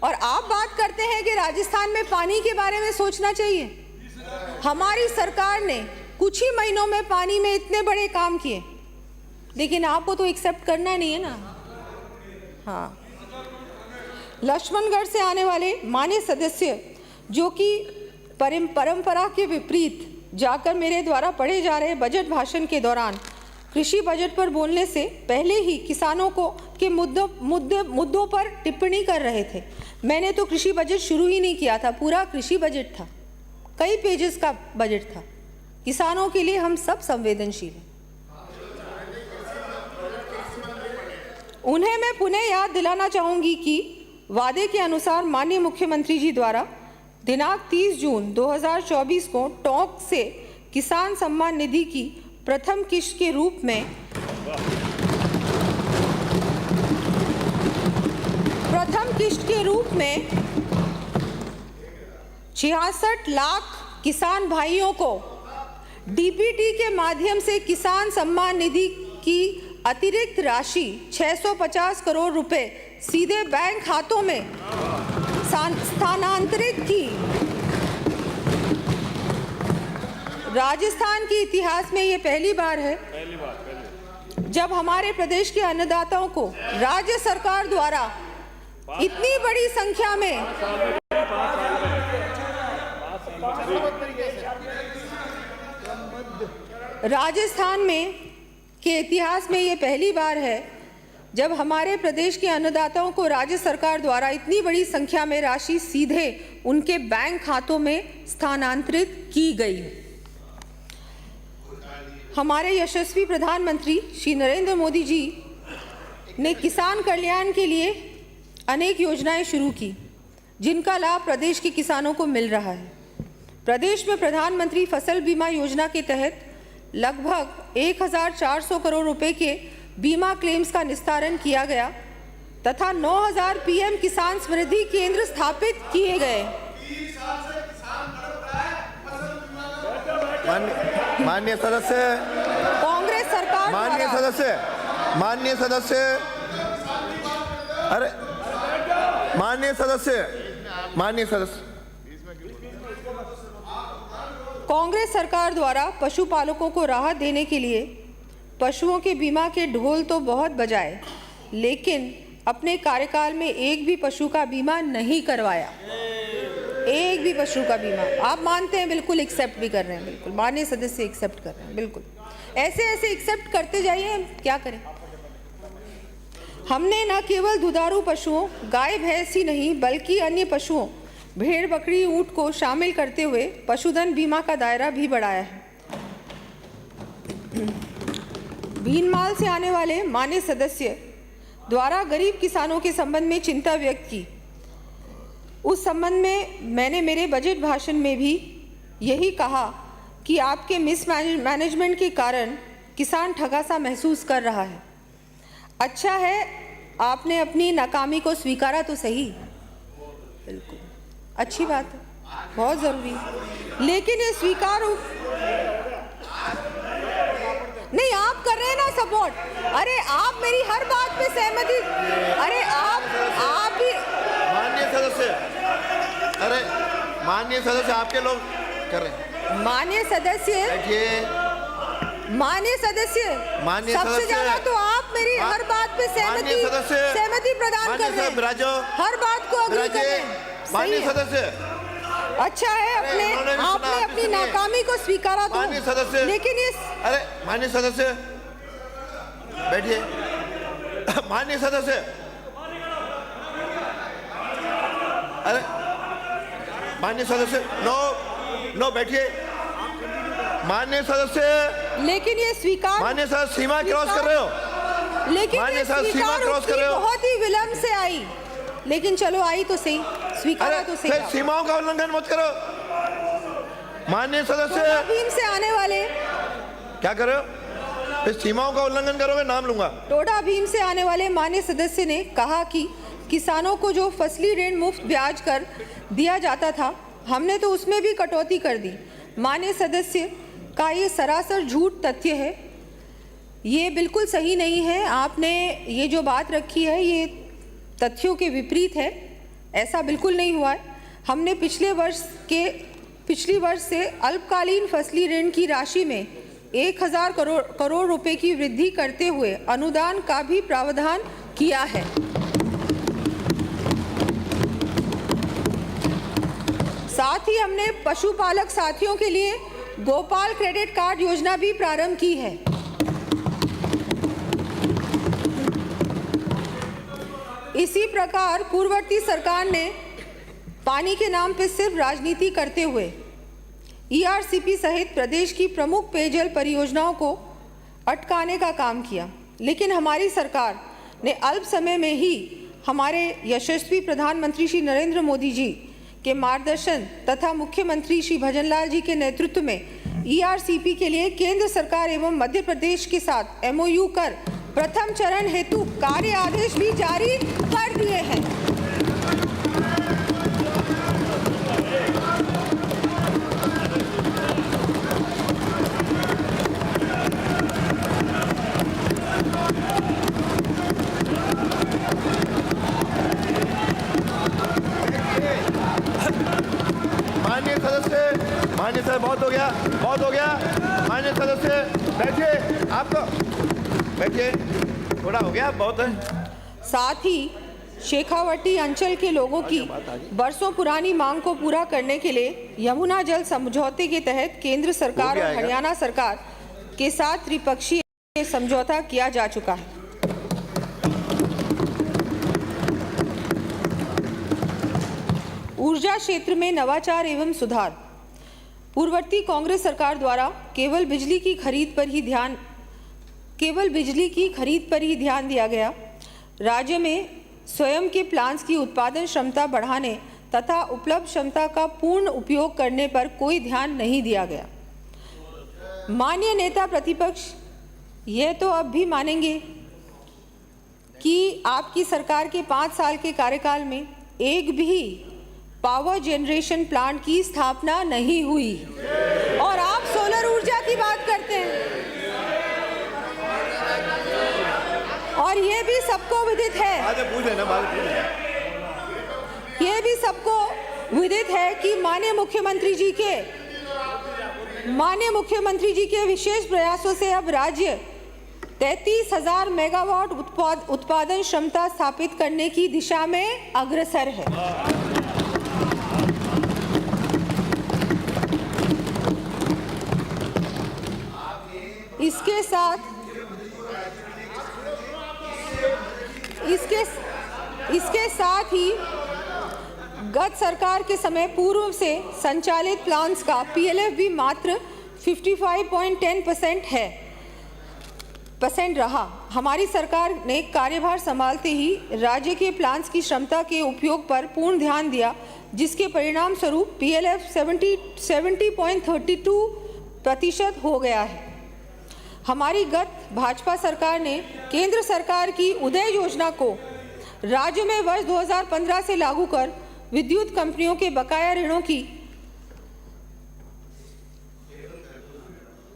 Speaker 4: और आप बात करते हैं कि राजस्थान में पानी के बारे में सोचना चाहिए। हमारी सरकार ने कुछ ही महीनों में पानी में इतने बड़े काम किए, लेकिन आपको तो एक्सेप्ट करना नहीं है ना। हाँ, लक्ष्मणगढ़ से आने वाले माननीय सदस्य जो कि परंपरा के विपरीत जाकर मेरे द्वारा पढ़े जा रहे बजट भाषण के दौरान कृषि बजट पर बोलने से पहले ही किसानों को के मुद्दों पर टिप्पणी कर रहे थे। मैंने तो कृषि बजट शुरू ही नहीं किया था, पूरा कृषि बजट था, कई पेजेस का बजट था। किसानों के लिए हम सब संवेदनशील हैं। उन्हें मैं पुनः याद दिलाना चाहूंगी कि वादे के अनुसार माननीय मुख्यमंत्री जी द्वारा दिनांक 30 जून 2024 को टोंक से किसान सम्मान निधि की प्रथम किश्त के रूप में 66 लाख किसान भाइयों को डीबीटी के माध्यम से किसान सम्मान निधि की अतिरिक्त राशि 650 करोड़ रुपए सीधे बैंक खातों में स्थानांतरित की। राजस्थान के इतिहास में ये पहली बार है जब हमारे प्रदेश के अन्नदाताओं को राज्य सरकार द्वारा इतनी बड़ी संख्या में राजस्थान में के इतिहास में ये पहली बार है जब हमारे प्रदेश के अन्नदाताओं को राज्य सरकार द्वारा इतनी बड़ी संख्या में राशि सीधे उनके बैंक खातों में स्थानांतरित की गई। हमारे यशस्वी प्रधानमंत्री श्री नरेंद्र मोदी जी ने किसान कल्याण के लिए अनेक योजनाएं शुरू की जिनका लाभ प्रदेश के किसानों को मिल रहा है। प्रदेश में प्रधानमंत्री फसल बीमा योजना के तहत लगभग 1400 करोड़ रुपए के बीमा क्लेम्स का निस्तारण किया गया तथा 9000 पीएम किसान समृद्धि केंद्र स्थापित किए गए।
Speaker 2: माननीय सदस्य,
Speaker 4: कांग्रेस सरकार
Speaker 2: माननीय सदस्य, अरे माननीय सदस्य,
Speaker 4: कांग्रेस सरकार द्वारा पशुपालकों को राहत देने के लिए पशुओं के बीमा के ढोल तो बहुत बजाए, लेकिन अपने कार्यकाल में एक भी पशु का बीमा नहीं करवाया। एक भी पशु का बीमा आप मानते हैं, बिल्कुल एक्सेप्ट भी कर रहे हैं, बिल्कुल माननीय सदस्य एक्सेप्ट कर रहे हैं, बिल्कुल ऐसे एक्सेप्ट करते जाइए। हम क्या करें? हमने न केवल दुधारू पशुओं गाय भैंस ही नहीं बल्कि अन्य पशुओं भेड़ बकरी ऊंट को शामिल करते हुए पशुधन बीमा का दायरा भी बढ़ाया है। भीनमाल से आने वाले माननीय सदस्य द्वारा गरीब किसानों के संबंध में चिंता व्यक्त की। उस संबंध में मैंने मेरे बजट भाषण में भी यही कहा कि आपके मिसमैनेजमेंट के कारण किसान ठगा सा महसूस कर रहा है। अच्छा है आपने अपनी नाकामी को स्वीकारा तो सही, बिल्कुल अच्छी बात है, बहुत ज़रूरी है, लेकिन ये स्वीकार नहीं आप कर रहे हैं ना सपोर्ट। अरे आप मेरी हर बात पे सहमति, अरे आप ही
Speaker 2: माननीय सदस्य, अरे माननीय सदस्य आपके लोग कर रहे हैं।
Speaker 4: माननीय सदस्य सबसे ज्यादा तो आप मेरी हर बात पे सहमति प्रदान कर रहे हैं, हर बात को अग्री कर रहे हैं।
Speaker 2: माननीय सदस्य,
Speaker 4: अच्छा है आपने अपनी नाकामी को स्वीकारा तो,
Speaker 2: माननीय सदस्य,
Speaker 4: लेकिन ये
Speaker 2: अरे माननीय सदस्य बैठिए, माननीय सदस्य, अरे माननीय सदस्य नो बैठिए, माननीय सदस्य,
Speaker 4: लेकिन ये स्वीकार,
Speaker 2: माननीय सदस्य सीमा क्रॉस कर रहे हो,
Speaker 4: लेकिन
Speaker 2: माननीय सदस्य सीमा क्रॉस कर रहे हो,
Speaker 4: बहुत ही विलंब से आई, लेकिन चलो आई तो सही, स्वीकारा तो सही।
Speaker 2: सीमाओं का उल्लंघन मत करो। माननीय सदस्य
Speaker 4: भीम से आने वाले
Speaker 2: क्या कर रहे हो? इस सीमाओं का उल्लंघन करोगे नाम लूंगा।
Speaker 4: टोडा भीम से आने वाले माननीय सदस्य ने कहा कि किसानों को जो फसली ऋण मुफ्त ब्याज कर दिया जाता था हमने तो उसमें भी कटौती कर दी। माननीय सदस्य का ये सरासर झूठ तथ्य है, ये बिल्कुल सही नहीं है। आपने ये जो बात रखी है ये तथ्यों के विपरीत है, ऐसा बिल्कुल नहीं हुआ है। हमने पिछली वर्ष से अल्पकालीन फसली ऋण की राशि में 1000 करोड़ रुपए की वृद्धि करते हुए अनुदान का भी प्रावधान किया है। साथ ही हमने पशुपालक साथियों के लिए गोपाल क्रेडिट कार्ड योजना भी प्रारंभ की है। इसी प्रकार पूर्ववर्ती सरकार ने पानी के नाम पर सिर्फ राजनीति करते हुए ईआरसीपी सहित प्रदेश की प्रमुख पेयजल परियोजनाओं को अटकाने का काम किया, लेकिन हमारी सरकार ने अल्प समय में ही हमारे यशस्वी प्रधानमंत्री श्री नरेंद्र मोदी जी के मार्गदर्शन तथा मुख्यमंत्री श्री भजनलाल जी के नेतृत्व में ईआरसीपी के लिए केंद्र सरकार एवं मध्य प्रदेश के साथ एमओयू कर प्रथम चरण हेतु कार्य आदेश भी जारी कर दिए हैं।
Speaker 2: माननीय सर, बहुत हो गया, बहुत हो गया। माननीय सदस्य बैठिए, आप बैठिए, थोड़ा हो गया, बहुत है।
Speaker 4: साथ ही शेखावटी अंचल के लोगों की बरसों पुरानी मांग को पूरा करने के लिए यमुना जल समझौते के तहत केंद्र सरकार और हरियाणा सरकार के साथ त्रिपक्षीय समझौता किया जा चुका है। ऊर्जा क्षेत्र में नवाचार एवं सुधार। पूर्ववर्ती कांग्रेस सरकार द्वारा केवल बिजली की खरीद पर ही ध्यान दिया गया। राज्य में स्वयं के प्लांट्स की उत्पादन क्षमता बढ़ाने तथा उपलब्ध क्षमता का पूर्ण उपयोग करने पर कोई ध्यान नहीं दिया गया। माननीय नेता प्रतिपक्ष यह तो अब भी मानेंगे कि आपकी सरकार के 5 साल के कार्यकाल में एक भी पावर जनरेशन प्लांट की स्थापना नहीं हुई और आप सोलर ऊर्जा की बात करते हैं। और ये भी सबको विदित है, ये भी सबको विदित है कि माननीय मुख्यमंत्री जी के विशेष प्रयासों से अब राज्य 33,000 मेगावाट उत्पादन क्षमता स्थापित करने की दिशा में अग्रसर है। इसके साथ ही गत सरकार के समय पूर्व से संचालित प्लांट्स का पीएलएफ भी मात्र 55.10% रहा। हमारी सरकार ने कार्यभार संभालते ही राज्य के प्लांट्स की क्षमता के उपयोग पर पूर्ण ध्यान दिया, जिसके परिणाम स्वरूप पीएलएफ 70.32% हो गया है। हमारी गत भाजपा सरकार ने केंद्र सरकार की उदय योजना को राज्य में वर्ष 2015 से लागू कर विद्युत कंपनियों के बकाया ऋणों की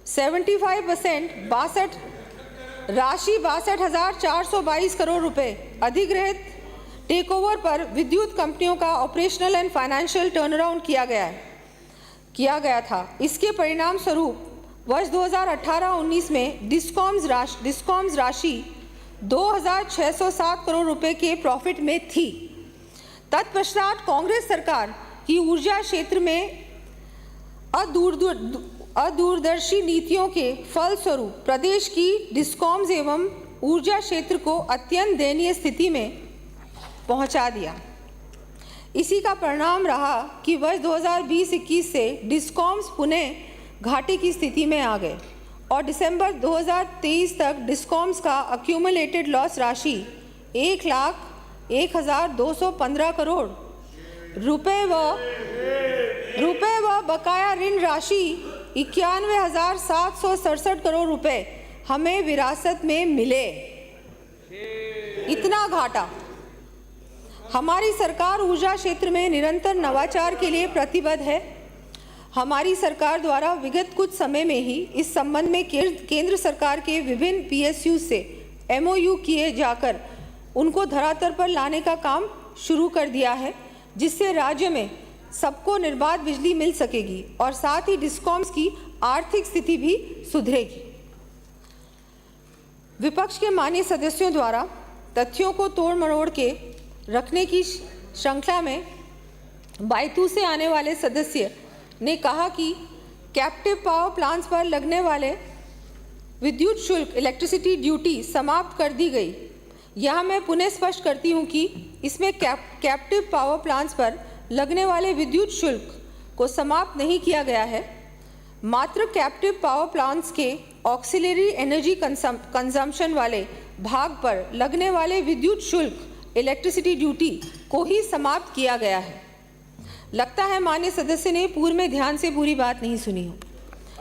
Speaker 4: 75% राशि 62,422 करोड़ रुपए अधिग्रहित टेकओवर पर विद्युत कंपनियों का ऑपरेशनल एंड फाइनेंशियल टर्नअराउंड किया गया था। इसके परिणाम स्वरूप वर्ष 2018-19 में डिस्कॉम्स राशि 2,607 करोड़ रुपए के प्रॉफिट में थी। तत्पश्चात कांग्रेस सरकार की ऊर्जा क्षेत्र में अदूरदर्शी नीतियों के फलस्वरूप प्रदेश की डिस्कॉम्स एवं ऊर्जा क्षेत्र को अत्यंत दयनीय स्थिति में पहुंचा दिया। इसी का परिणाम रहा कि वर्ष 2020-21 से डिस्कॉम्स पुनः घाटे की स्थिति में आ गए और दिसंबर 2023 तक डिस्कॉम्स का अक्यूमुलेटेड लॉस राशि 1,01,215 करोड़ रुपए व बकाया ऋण राशि 91,767 करोड़ रुपए हमें विरासत में मिले। इतना घाटा। हमारी सरकार ऊर्जा क्षेत्र में निरंतर नवाचार के लिए प्रतिबद्ध है। हमारी सरकार द्वारा विगत कुछ समय में ही इस संबंध में केंद्र सरकार के विभिन्न पीएसयू से एमओयू किए जाकर उनको धरातल पर लाने का काम शुरू कर दिया है, जिससे राज्य में सबको निर्बाध बिजली मिल सकेगी और साथ ही डिस्कॉम्स की आर्थिक स्थिति भी सुधरेगी। विपक्ष के माननीय सदस्यों द्वारा तथ्यों को तोड़ मरोड़ के रखने की श्रृंखला में बायतू से आने वाले सदस्य ने कहा कि कैप्टिव पावर प्लांट्स पर लगने वाले विद्युत शुल्क इलेक्ट्रिसिटी ड्यूटी समाप्त कर दी गई। यहाँ मैं पुनः स्पष्ट करती हूँ कि इसमें कैप्टिव पावर प्लांट्स पर लगने वाले विद्युत शुल्क को समाप्त नहीं किया गया है, मात्र कैप्टिव पावर प्लांट्स के ऑक्सिलरी एनर्जी कंजम्पशन वाले भाग पर लगने वाले विद्युत शुल्क इलेक्ट्रिसिटी ड्यूटी को ही समाप्त किया गया है। लगता है माननीय सदस्य ने पूर्व में ध्यान से पूरी बात नहीं सुनी हो,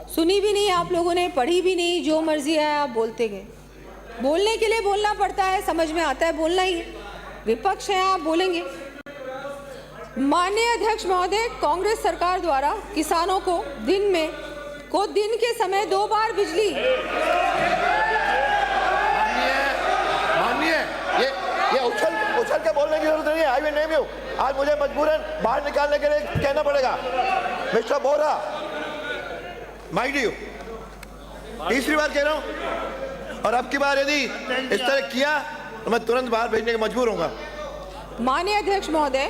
Speaker 4: सुनी भी नहीं आप लोगों ने, पढ़ी भी नहीं, जो मर्जी है आप बोलते गए। बोलने के लिए बोलना पड़ता है, समझ में आता है, बोलना ही विपक्ष है, आप बोलेंगे। माननीय अध्यक्ष महोदय, कांग्रेस सरकार द्वारा किसानों को दिन के समय 2 बार बिजली
Speaker 2: माननीय ये उछल के बोलने की जरूरत नहीं है। I will name you. आज मुझे मजबूरन बाहर निकालने के लिए कहना पड़ेगा। मिस्टर बोरा, माइक यू, तीसरी बार कह रहा हूं, और अब की बार यदि इस तरह किया तो मैं तुरंत बाहर भेजने के मजबूर होऊंगा।
Speaker 4: माननीय अध्यक्ष महोदय,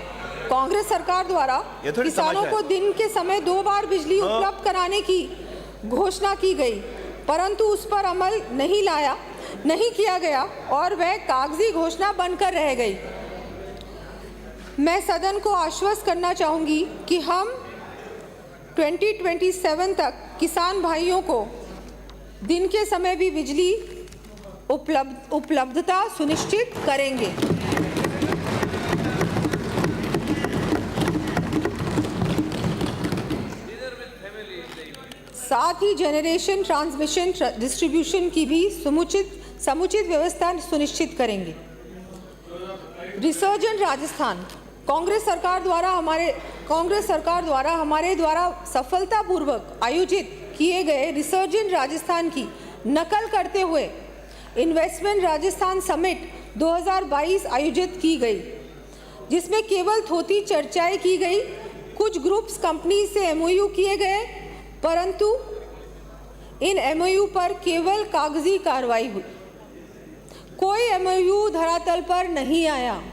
Speaker 4: कांग्रेस सरकार द्वारा किसानों को दिन के समय 2 बार बिजली उपलब्ध कराने की घोषणा की गई, परंतु उस पर अमल नहीं किया गया और वह कागजी घोषणा बनकर रह गई। मैं सदन को आश्वस्त करना चाहूंगी कि हम 2027 तक किसान भाइयों को दिन के समय भी बिजली उपलब्धता सुनिश्चित करेंगे। साथ ही जनरेशन, ट्रांसमिशन, डिस्ट्रीब्यूशन की भी समुचित व्यवस्था सुनिश्चित करेंगे। रिसर्जेंट राजस्थान, कांग्रेस सरकार द्वारा हमारे द्वारा सफलतापूर्वक आयोजित किए गए रिसर्जेंट राजस्थान की नकल करते हुए इन्वेस्टमेंट राजस्थान समिट 2022 आयोजित की गई, जिसमें केवल थोड़ी चर्चाएं की गई। कुछ ग्रुप्स कंपनी से एमओयू किए गए, परंतु इन एमओयू पर केवल कागजी कार्रवाई हुई, कोई एमओयू धरातल पर नहीं आया।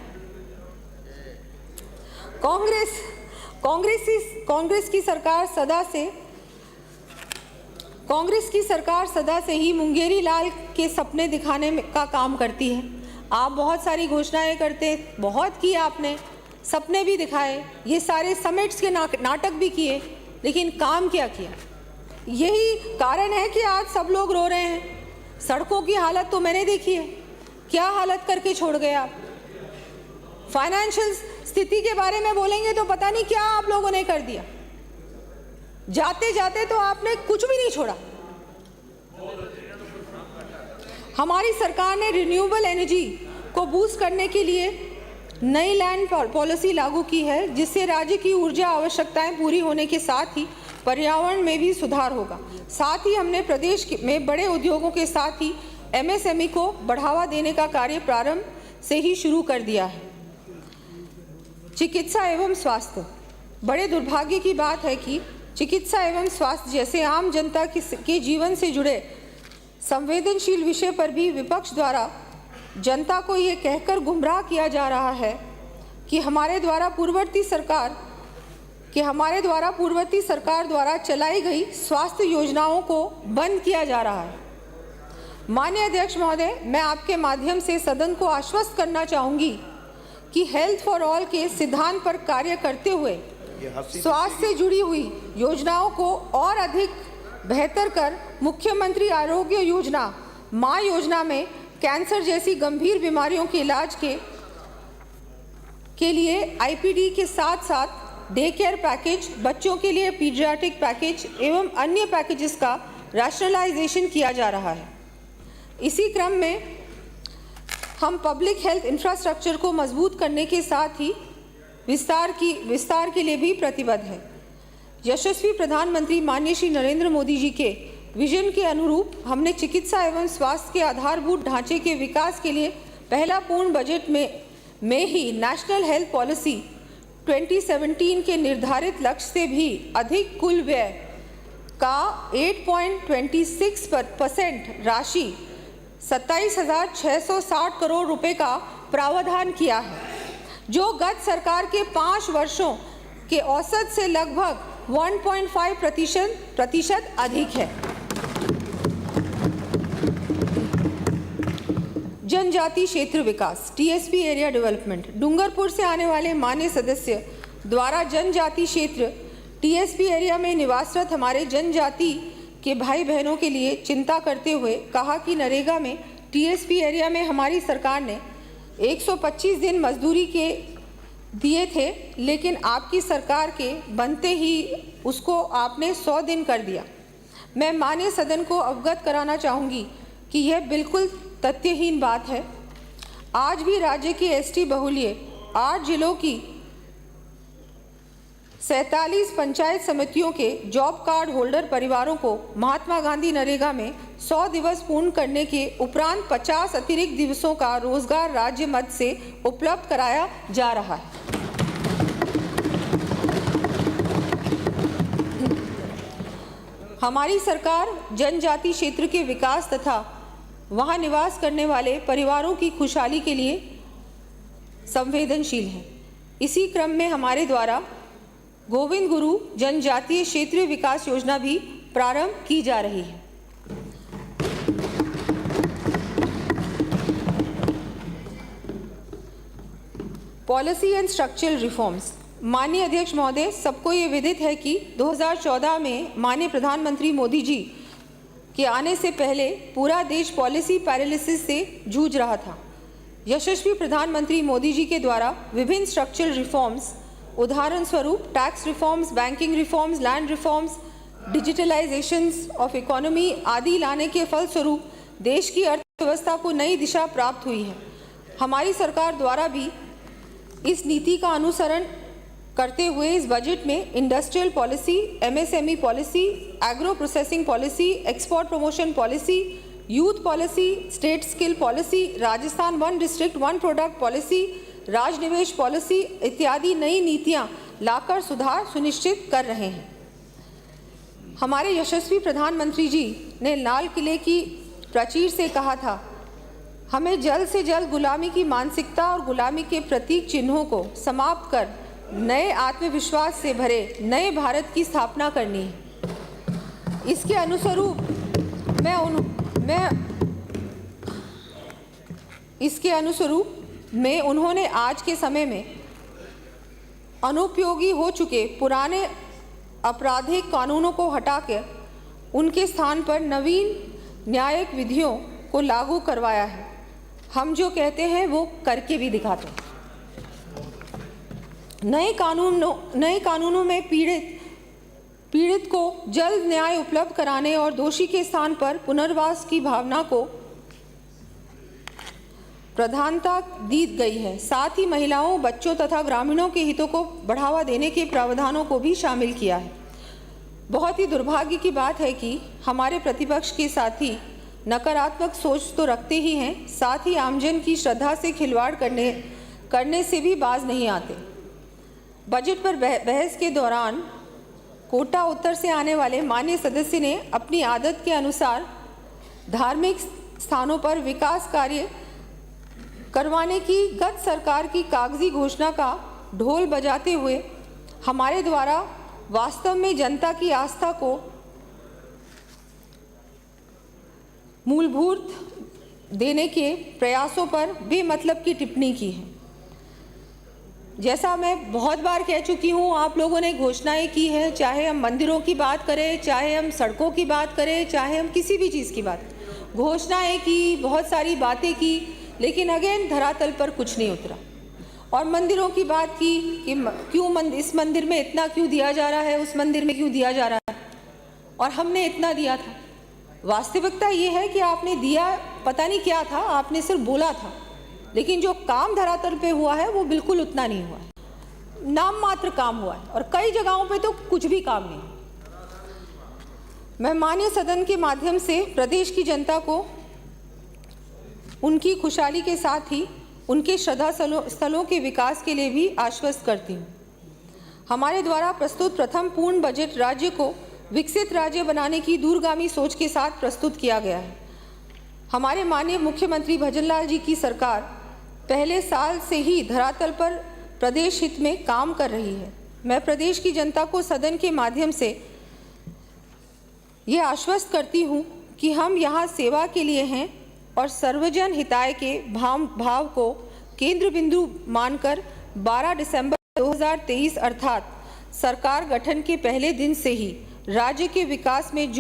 Speaker 4: कांग्रेस की सरकार सदा से ही मुंगेरी लाल के सपने दिखाने का काम करती है। आप बहुत सारी घोषणाएं करते, बहुत किए आपने, सपने भी दिखाए, ये सारे समिट्स के नाटक भी किए, लेकिन काम क्या किया? यही कारण है कि आज सब लोग रो रहे हैं। सड़कों की हालत तो मैंने देखी है, क्या हालत करके छोड़ गए आप। फाइनेंशियल स्थिति के बारे में बोलेंगे तो पता नहीं क्या आप लोगों ने कर दिया। जाते जाते तो आपने कुछ भी नहीं छोड़ा। हमारी सरकार ने रिन्यूएबल एनर्जी को बूस्ट करने के लिए नई लैंड पॉलिसी लागू की है, जिससे राज्य की ऊर्जा आवश्यकताएं पूरी होने के साथ ही पर्यावरण में भी सुधार होगा। साथ ही हमने प्रदेश में बड़े उद्योगों के साथ ही एमएसएमई को बढ़ावा देने का कार्य प्रारंभ से ही शुरू कर दिया है। चिकित्सा एवं स्वास्थ्य, बड़े दुर्भाग्य की बात है कि चिकित्सा एवं स्वास्थ्य जैसे आम जनता के जीवन से जुड़े संवेदनशील विषय पर भी विपक्ष द्वारा जनता को ये कहकर गुमराह किया जा रहा है कि हमारे द्वारा पूर्ववर्ती सरकार द्वारा चलाई गई स्वास्थ्य योजनाओं को बंद किया जा रहा है। माननीय अध्यक्ष महोदय, मैं आपके माध्यम से सदन को आश्वस्त करना चाहूँगी कि हेल्थ फॉर ऑल के सिद्धांत पर कार्य करते हुए स्वास्थ्य से जुड़ी हुई योजनाओं को और अधिक बेहतर कर मुख्यमंत्री आरोग्य योजना, माँ योजना में कैंसर जैसी गंभीर बीमारियों के इलाज के लिए आईपीडी के साथ साथ डे केयर पैकेज, बच्चों के लिए पीडियाट्रिक पैकेज एवं अन्य पैकेजेस का रैशनलाइजेशन किया जा रहा है। इसी क्रम में हम पब्लिक हेल्थ इंफ्रास्ट्रक्चर को मजबूत करने के साथ ही विस्तार के लिए भी प्रतिबद्ध है। यशस्वी प्रधानमंत्री माननीय श्री नरेंद्र मोदी जी के विजन के अनुरूप हमने चिकित्सा एवं स्वास्थ्य के आधारभूत ढांचे के विकास के लिए पहला पूर्ण बजट में ही नेशनल हेल्थ पॉलिसी 2017 के निर्धारित लक्ष्य से भी अधिक कुल व्यय का 8.26% राशि 27,660 करोड़ रुपए का प्रावधान किया है, जो गत सरकार के 5 वर्षों के औसत से लगभग 1.5 प्रतिशत अधिक है। जनजाति क्षेत्र विकास टीएसपी एरिया डेवलपमेंट। डूंगरपुर से आने वाले माननीय सदस्य द्वारा जनजाति क्षेत्र टीएसपी एरिया में निवासरत हमारे जनजाति के भाई बहनों के लिए चिंता करते हुए कहा कि नरेगा में टीएसपी एरिया में हमारी सरकार ने 125 दिन मजदूरी के दिए थे, लेकिन आपकी सरकार के बनते ही उसको आपने 100 दिन कर दिया। मैं माननीय सदन को अवगत कराना चाहूँगी कि यह बिल्कुल तथ्यहीन बात है। आज भी राज्य की एसटी बहुल्य 8 जिलों की 47 पंचायत समितियों के जॉब कार्ड होल्डर परिवारों को महात्मा गांधी नरेगा में 100 दिवस पूर्ण करने के उपरांत 50 अतिरिक्त दिवसों का रोजगार राज्य मद से उपलब्ध कराया जा रहा है। हमारी सरकार जनजाति क्षेत्र के विकास तथा वहां निवास करने वाले परिवारों की खुशहाली के लिए संवेदनशील है। इसी क्रम में हमारे द्वारा गोविंद गुरु जनजातीय क्षेत्रीय विकास योजना भी प्रारंभ की जा रही है। Policy and structural reforms. माननीय अध्यक्ष महोदय, सबको ये विदित है कि 2014 में माननीय प्रधानमंत्री मोदी जी के आने से पहले पूरा देश पॉलिसी पैरालिसिस से जूझ रहा था। यशस्वी प्रधानमंत्री मोदी जी के द्वारा विभिन्न स्ट्रक्चरल रिफॉर्म्स, उदाहरण स्वरूप tax reforms, banking reforms, land reforms, digitalisations of economy आदि लाने के फलस्वरूप देश की अर्थव्यवस्था को नई दिशा प्राप्त हुई है। हमारी सरकार द्वारा भी इस नीति का अनुसरण करते हुए इस बजट में industrial policy, MSME policy, agro processing policy, export promotion policy, youth policy, state skill policy, Rajasthan 1 district 1 product policy, Rajnivesh policy इत्यादि नई नीतियां लाकर सुधार सुनिश्चित कर रहे हैं। हमारे यशस्वी प्रधानमंत्री जी ने लाल किले की प्राचीर से कहा था, हमें जल्द से जल्द गुलामी की मानसिकता और गुलामी के प्रतीक चिन्हों को समाप्त कर नए आत्मविश्वास से भरे नए भारत की स्थापना करनी है। इसके अनुरूप में उन्होंने आज के समय में अनुपयोगी हो चुके पुराने आपराधिक कानूनों को हटाकर उनके स्थान पर नवीन न्यायिक विधियों को लागू करवाया है। हम जो कहते हैं वो करके भी दिखाते हैं। नए कानूनों में पीड़ित को जल्द न्याय उपलब्ध कराने और दोषी के स्थान पर पुनर्वास की भावना को प्रधानता दी गई है। साथ ही महिलाओं, बच्चों तथा ग्रामीणों के हितों को बढ़ावा देने के प्रावधानों को भी शामिल किया है। बहुत ही दुर्भाग्य की बात है कि हमारे प्रतिपक्ष के साथी नकारात्मक सोच तो रखते ही हैं, साथ ही आमजन की श्रद्धा से खिलवाड़ करने से भी बाज नहीं आते। बजट पर बहस के दौरान कोटा उत्तर से आने वाले माननीय सदस्य ने अपनी आदत के अनुसार धार्मिक स्थानों पर विकास कार्य करवाने की गत सरकार की कागजी घोषणा का ढोल बजाते हुए हमारे द्वारा वास्तव में जनता की आस्था को मूलभूत देने के प्रयासों पर बेमतलब की टिप्पणी की है। जैसा मैं बहुत बार कह चुकी हूँ, आप लोगों ने घोषणाएं की है, चाहे हम मंदिरों की बात करें, चाहे हम सड़कों की बात करें, चाहे हम किसी भी चीज़ की बात, घोषणाएं की, बहुत सारी बातें की, लेकिन अगेन धरातल पर कुछ नहीं उतरा। और मंदिरों की बात की कि क्यों इस मंदिर में इतना क्यों दिया जा रहा है, उस मंदिर में क्यों दिया जा रहा है, और हमने इतना दिया था। वास्तविकता ये है कि आपने दिया पता नहीं क्या था, आपने सिर्फ बोला था, लेकिन जो काम धरातल पे हुआ है वो बिल्कुल उतना नहीं हुआ है। नाम मात्र काम हुआ है और कई जगहों पे तो कुछ भी काम नहीं। मैं माननीय सदन के माध्यम से प्रदेश की जनता को उनकी खुशहाली के साथ ही उनके श्रद्धा स्थलों के विकास के लिए भी आश्वस्त करती हूँ। हमारे द्वारा प्रस्तुत प्रथम पूर्ण बजट राज्य को विकसित राज्य बनाने की दूरगामी सोच के साथ प्रस्तुत किया गया है। हमारे माननीय मुख्यमंत्री भजनलाल जी की सरकार पहले साल से ही धरातल पर प्रदेश हित में काम कर रही है। मैं प्रदेश की जनता को सदन के माध्यम से ये आश्वस्त करती हूँ कि हम यहाँ सेवा के लिए हैं और सर्वजन हिताय के भाव को केंद्र बिंदु मानकर 12 दिसंबर 2023 अर्थात सरकार गठन के पहले दिन से ही राज्य के विकास में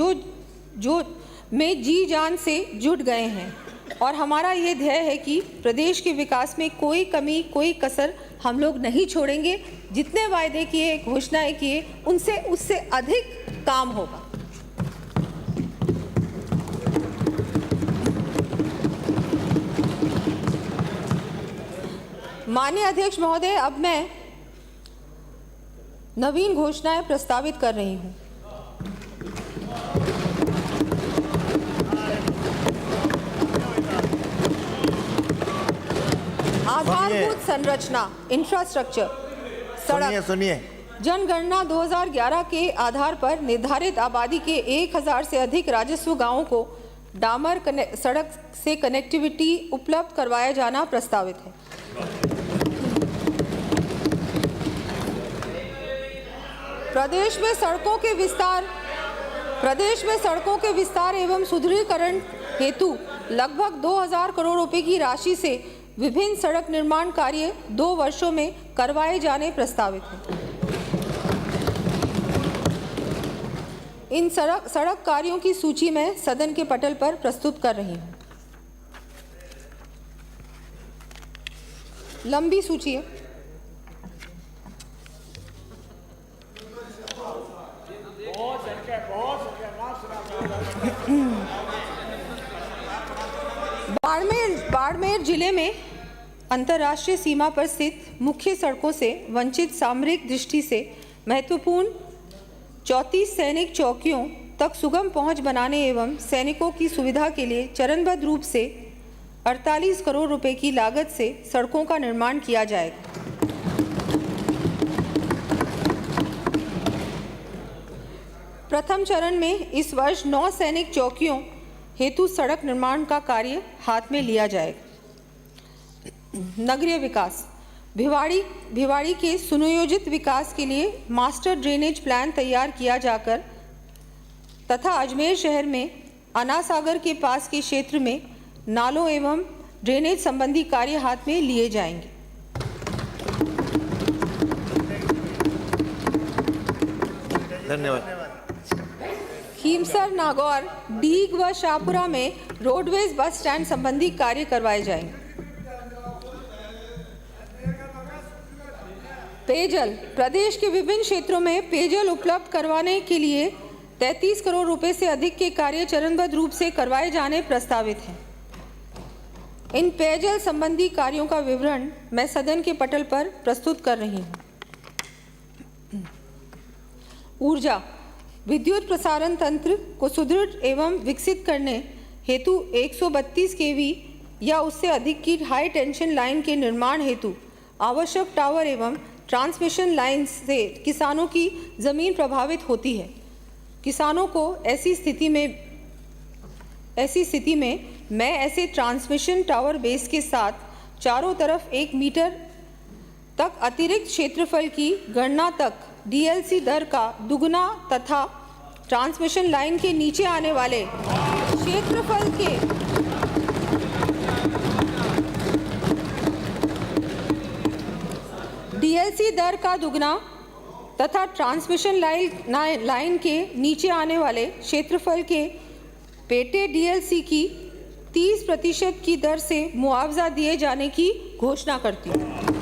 Speaker 4: में जी जान से जुट गए हैं और हमारा ये ध्येय है कि प्रदेश के विकास में कोई कमी कोई कसर हम लोग नहीं छोड़ेंगे। जितने वायदे किए घोषणाएं किए उससे अधिक काम होगा। माननीय अध्यक्ष महोदय, अब मैं नवीन घोषणाएं प्रस्तावित कर रही हूं। आधारभूत संरचना इंफ्रास्ट्रक्चर सड़क
Speaker 2: सुनिए
Speaker 4: जनगणना 2011 के आधार पर निर्धारित आबादी के 1000 से अधिक राजस्व गांवों को डामर सड़क से कनेक्टिविटी उपलब्ध करवाया जाना प्रस्तावित है। प्रदेश में सड़कों के विस्तार एवं सुदृढ़ीकरण हेतु लगभग 2000 करोड़ रुपए की राशि से विभिन्न सड़क निर्माण कार्य 2 वर्षों में करवाए जाने प्रस्तावित हैं। इन सड़क कार्यों की सूची मैं सदन के पटल पर प्रस्तुत कर रही हूं। लंबी सूची है। बाड़मेर जिले में अंतर्राष्ट्रीय सीमा पर स्थित मुख्य सड़कों से वंचित सामरिक दृष्टि से महत्वपूर्ण 34 सैनिक चौकियों तक सुगम पहुंच बनाने एवं सैनिकों की सुविधा के लिए चरणबद्ध रूप से 48 करोड़ रुपए की लागत से सड़कों का निर्माण किया जाएगा। प्रथम चरण में इस वर्ष 9 सैनिक चौकियों हेतु सड़क निर्माण का कार्य हाथ में लिया जाएगा। नगरीय विकास भिवाड़ी के सुनियोजित विकास के लिए मास्टर ड्रेनेज प्लान तैयार किया जाकर तथा अजमेर शहर में अनासागर के पास के क्षेत्र में नालों एवं ड्रेनेज संबंधी कार्य हाथ में लिए जाएंगे।
Speaker 2: धन्यवाद।
Speaker 4: खीमसर, नागौर, डीग व शाहपुरा में रोडवेज बस स्टैंड संबंधी कार्य करवाए जाएंगे। पेयजल प्रदेश के विभिन्न क्षेत्रों में पेयजल उपलब्ध करवाने के लिए 33 करोड़ रुपए से अधिक के कार्य चरणबद्ध रूप से करवाए जाने प्रस्तावित हैं। इन पेयजल संबंधी कार्यों का विवरण मैं सदन के पटल पर प्रस्तुत कर रही हूँ। ऊर्जा विद्युत प्रसारण तंत्र को सुदृढ़ एवं विकसित करने हेतु 132 kV या उससे अधिक की हाई टेंशन लाइन के निर्माण हेतु आवश्यक टावर एवं ट्रांसमिशन लाइन से किसानों की ज़मीन प्रभावित होती है। किसानों को ऐसी स्थिति में मैं ऐसे ट्रांसमिशन टावर बेस के साथ चारों तरफ 1 मीटर तक अतिरिक्त क्षेत्रफल की गणना तक डीएलसी दर का दुगना तथा ट्रांसमिशन लाइन के नीचे आने वाले क्षेत्रफल के डीएलसी दर का दुगना तथा ट्रांसमिशन लाइन के नीचे आने वाले क्षेत्रफल के पेटे डीएलसी की 30% की दर से मुआवजा दिए जाने की घोषणा करती हूँ।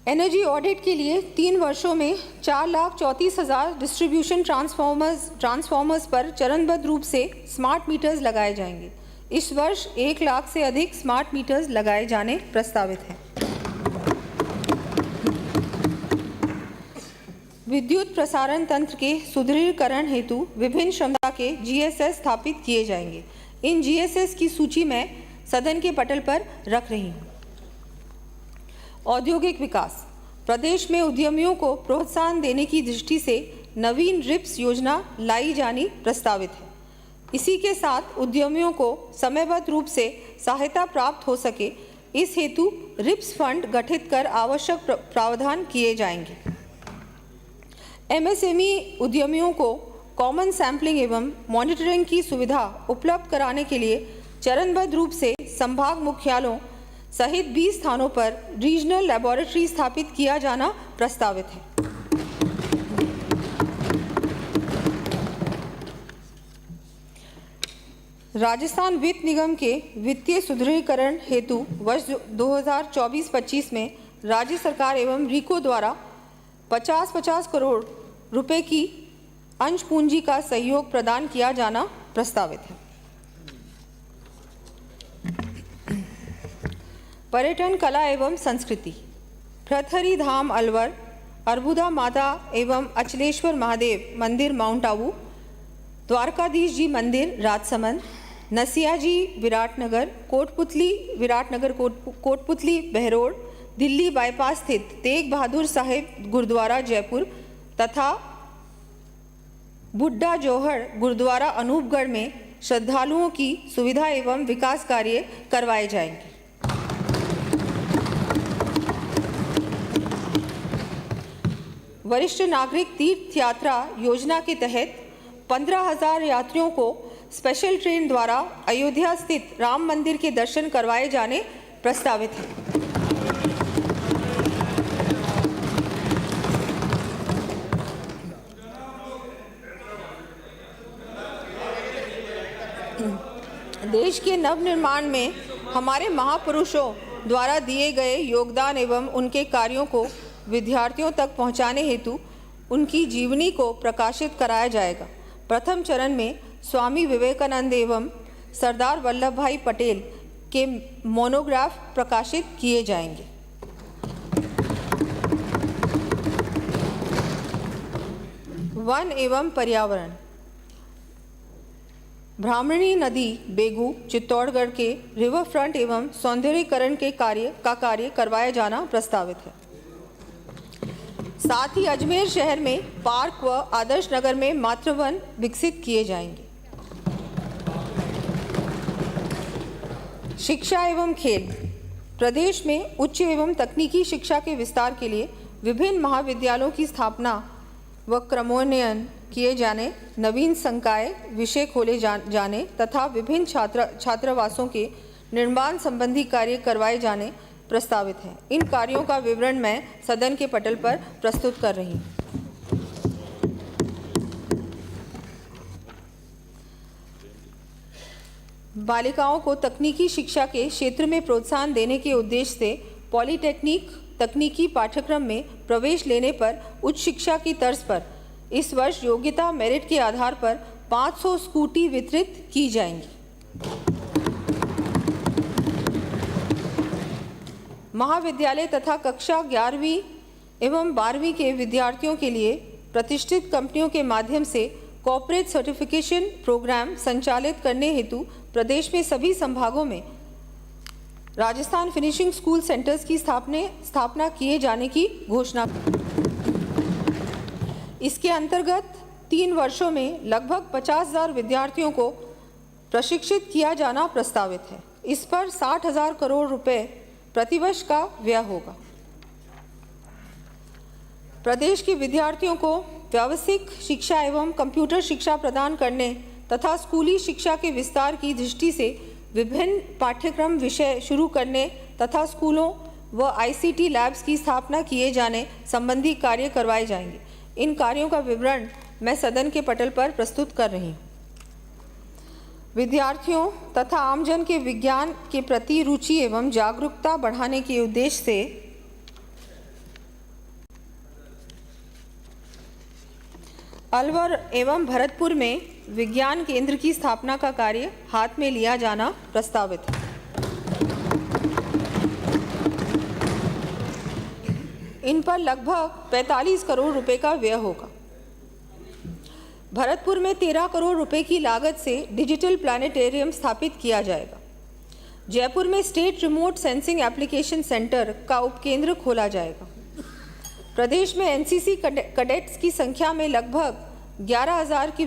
Speaker 4: एनर्जी ऑडिट के लिए 3 वर्षों में 4,34,000 डिस्ट्रीब्यूशन ट्रांसफॉर्मर्स पर चरणबद्ध रूप से स्मार्ट मीटर्स लगाए जाएंगे। इस वर्ष 1 लाख से अधिक स्मार्ट मीटर्स लगाए जाने प्रस्तावित हैं। विद्युत प्रसारण तंत्र के सुदृढ़ीकरण हेतु विभिन्न क्षमता के जीएसएस स्थापित किए जाएंगे। इन जीएसएस की सूची मैं सदन के पटल पर रख रही हूँ। औद्योगिक विकास प्रदेश में उद्यमियों को प्रोत्साहन देने की दृष्टि से नवीन रिप्स योजना लाई जानी प्रस्तावित है। इसी के साथ उद्यमियों को समयबद्ध रूप से सहायता प्राप्त हो सके इस हेतु रिप्स फंड गठित कर आवश्यक प्रावधान किए जाएंगे। एमएसएमई उद्यमियों को कॉमन सैंपलिंग एवं मॉनिटरिंग की सुविधा उपलब्ध कराने के लिए चरणबद्ध रूप से संभाग मुख्यालयों सहित 20 स्थानों पर रीजनल लेबोरेटरी स्थापित किया जाना प्रस्तावित है। राजस्थान वित्त निगम के वित्तीय सुदृढ़ीकरण हेतु वर्ष 2024-25 में राज्य सरकार एवं रीको द्वारा 50-50 करोड़ रुपए की अंश पूंजी का सहयोग प्रदान किया जाना प्रस्तावित है। पर्यटन, कला एवं संस्कृति। भृतहरि धाम अलवर, अर्बुदा माता एवं अचलेश्वर महादेव मंदिर माउंट आबू, द्वारकाधीश जी मंदिर राजसमंद, नसिया जी विराटनगर, कोटपुतली बहरोड़, दिल्ली बाईपास स्थित तेग बहादुर साहिब गुरुद्वारा जयपुर तथा बुड्ढा जौहर गुरुद्वारा अनूपगढ़ में श्रद्धालुओं की सुविधा एवं विकास कार्य करवाए जाएंगे। वरिष्ठ नागरिक तीर्थ यात्रा योजना के तहत 15,000 यात्रियों को स्पेशल ट्रेन द्वारा अयोध्या स्थित राम मंदिर के दर्शन करवाए जाने प्रस्तावित है। देश के नवनिर्माण में हमारे महापुरुषों द्वारा दिए गए योगदान एवं उनके कार्यों को विद्यार्थियों तक पहुंचाने हेतु उनकी जीवनी को प्रकाशित कराया जाएगा। प्रथम चरण में स्वामी विवेकानंद एवं सरदार वल्लभ भाई पटेल के मोनोग्राफ प्रकाशित किए जाएंगे। वन एवं पर्यावरण। ब्राह्मणी नदी बेगू चित्तौड़गढ़ के रिवर फ्रंट एवं सौंदर्यीकरण के कार्य करवाया जाना प्रस्तावित है। साथ ही अजमेर शहर में पार्क व आदर्श नगर में मातृवन विकसित किए जाएंगे। शिक्षा एवं खेल। प्रदेश में उच्च एवं तकनीकी शिक्षा के विस्तार के लिए विभिन्न महाविद्यालयों की स्थापना व क्रमोन्नयन किए जाने, नवीन संकाय विषय खोले जाने तथा विभिन्न छात्रावासों के निर्माण संबंधी कार्य करवाए जाने प्रस्तावित है। इन कार्यों का विवरण मैं सदन के पटल पर प्रस्तुत कर रही हूँ। बालिकाओं को तकनीकी शिक्षा के क्षेत्र में प्रोत्साहन देने के उद्देश्य से पॉलीटेक्निक तकनीकी पाठ्यक्रम में प्रवेश लेने पर उच्च शिक्षा की तर्ज पर इस वर्ष योग्यता मेरिट के आधार पर 500 स्कूटी वितरित की जाएंगी। महाविद्यालय तथा कक्षा 11वीं एवं 12वीं के विद्यार्थियों के लिए प्रतिष्ठित कंपनियों के माध्यम से कॉर्पोरेट सर्टिफिकेशन प्रोग्राम संचालित करने हेतु प्रदेश में सभी संभागों में राजस्थान फिनिशिंग स्कूल सेंटर्स की स्थापना किए जाने की घोषणा। इसके अंतर्गत 3 वर्षों में लगभग 50,000 विद्यार्थियों को प्रशिक्षित किया जाना प्रस्तावित है। इस पर 60,000 करोड़ रुपए प्रतिवर्ष का व्यय होगा। प्रदेश के विद्यार्थियों को व्यावसायिक शिक्षा एवं कंप्यूटर शिक्षा प्रदान करने तथा स्कूली शिक्षा के विस्तार की दृष्टि से विभिन्न पाठ्यक्रम विषय शुरू करने तथा स्कूलों व आईसीटी लैब्स की स्थापना किए जाने संबंधी कार्य करवाए जाएंगे। इन कार्यों का विवरण मैं सदन के पटल पर प्रस्तुत कर रही हूँ। विद्यार्थियों तथा आमजन के विज्ञान के प्रति रुचि एवं जागरूकता बढ़ाने के उद्देश्य से अलवर एवं भरतपुर में विज्ञान केंद्र की स्थापना का कार्य हाथ में लिया जाना प्रस्तावित है। इन पर लगभग 45 करोड़ रुपए का व्यय होगा। भरतपुर में 13 करोड़ रुपए की लागत से डिजिटल प्लानिटेरियम स्थापित किया जाएगा। जयपुर में state remote sensing application centre का उपकेंद्र खोला जाएगा। प्रदेश में एनसीसी कैडेट्स की संख्या में लगभग 11,000 की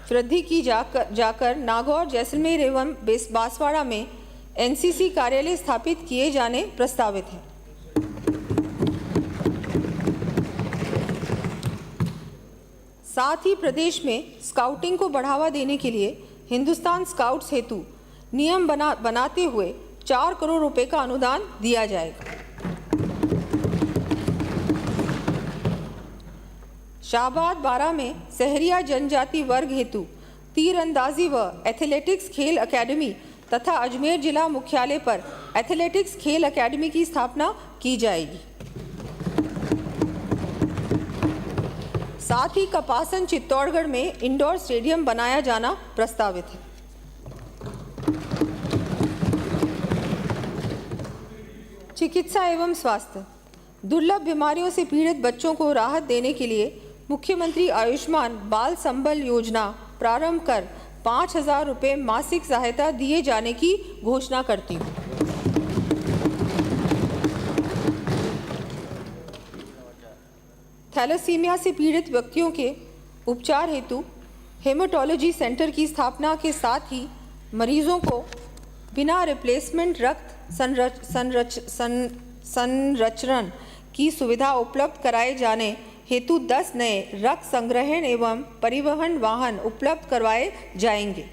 Speaker 4: वृद्धि की जाकर नागौर, जैसलमेर एवं बांसवाड़ा में एनसीसी कार्यालय स्थापित किए जाने प्रस्तावित है। साथ ही प्रदेश में स्काउटिंग को बढ़ावा देने के लिए हिंदुस्तान स्काउट्स हेतु नियम बनाते हुए 4 करोड़ रुपए का अनुदान दिया जाएगा। शाहबाद बारा में सहरिया जनजाति वर्ग हेतु तीरंदाजी व एथलेटिक्स खेल अकेडमी तथा अजमेर जिला मुख्यालय पर एथलेटिक्स खेल अकेडमी की स्थापना की जाएगी। साथ ही कपासन चित्तौड़गढ़ में इंडोर स्टेडियम बनाया जाना प्रस्तावित है। चिकित्सा एवं स्वास्थ्य, दुर्लभ बीमारियों से पीड़ित बच्चों को राहत देने के लिए मुख्यमंत्री आयुष्मान बाल संबल योजना प्रारंभ कर 5,000 रुपये मासिक सहायता दिए जाने की घोषणा करती हूँ। थैलेसीमिया से पीड़ित व्यक्तियों के उपचार हेतु हेमाटोलॉजी सेंटर की स्थापना के साथ ही मरीजों को बिना रिप्लेसमेंट रक्त संरक्षण की सुविधा उपलब्ध कराए जाने हेतु 10 नए रक्त संग्रहण एवं परिवहन वाहन उपलब्ध करवाए जाएंगे।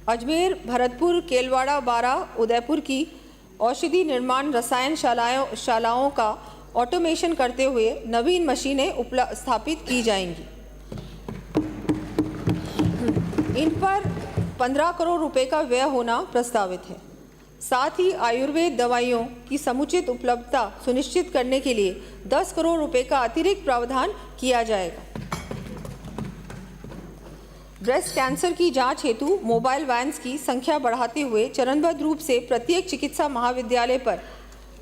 Speaker 4: अजमेर, भरतपुर, केलवाड़ा, बारा, उदयपुर की औषधि निर्माण रसायन शालाओं का ऑटोमेशन करते हुए नवीन मशीनें स्थापित की जाएंगी। इन पर 15 करोड़ रुपए का व्यय होना प्रस्तावित है। साथ ही आयुर्वेद दवाइयों की समुचित उपलब्धता सुनिश्चित करने के लिए 10 करोड़ रुपए का अतिरिक्त प्रावधान किया जाएगा। ब्रेस्ट कैंसर की जांच हेतु मोबाइल वैन्स की संख्या बढ़ाते हुए चरणबद्ध रूप से प्रत्येक चिकित्सा महाविद्यालय पर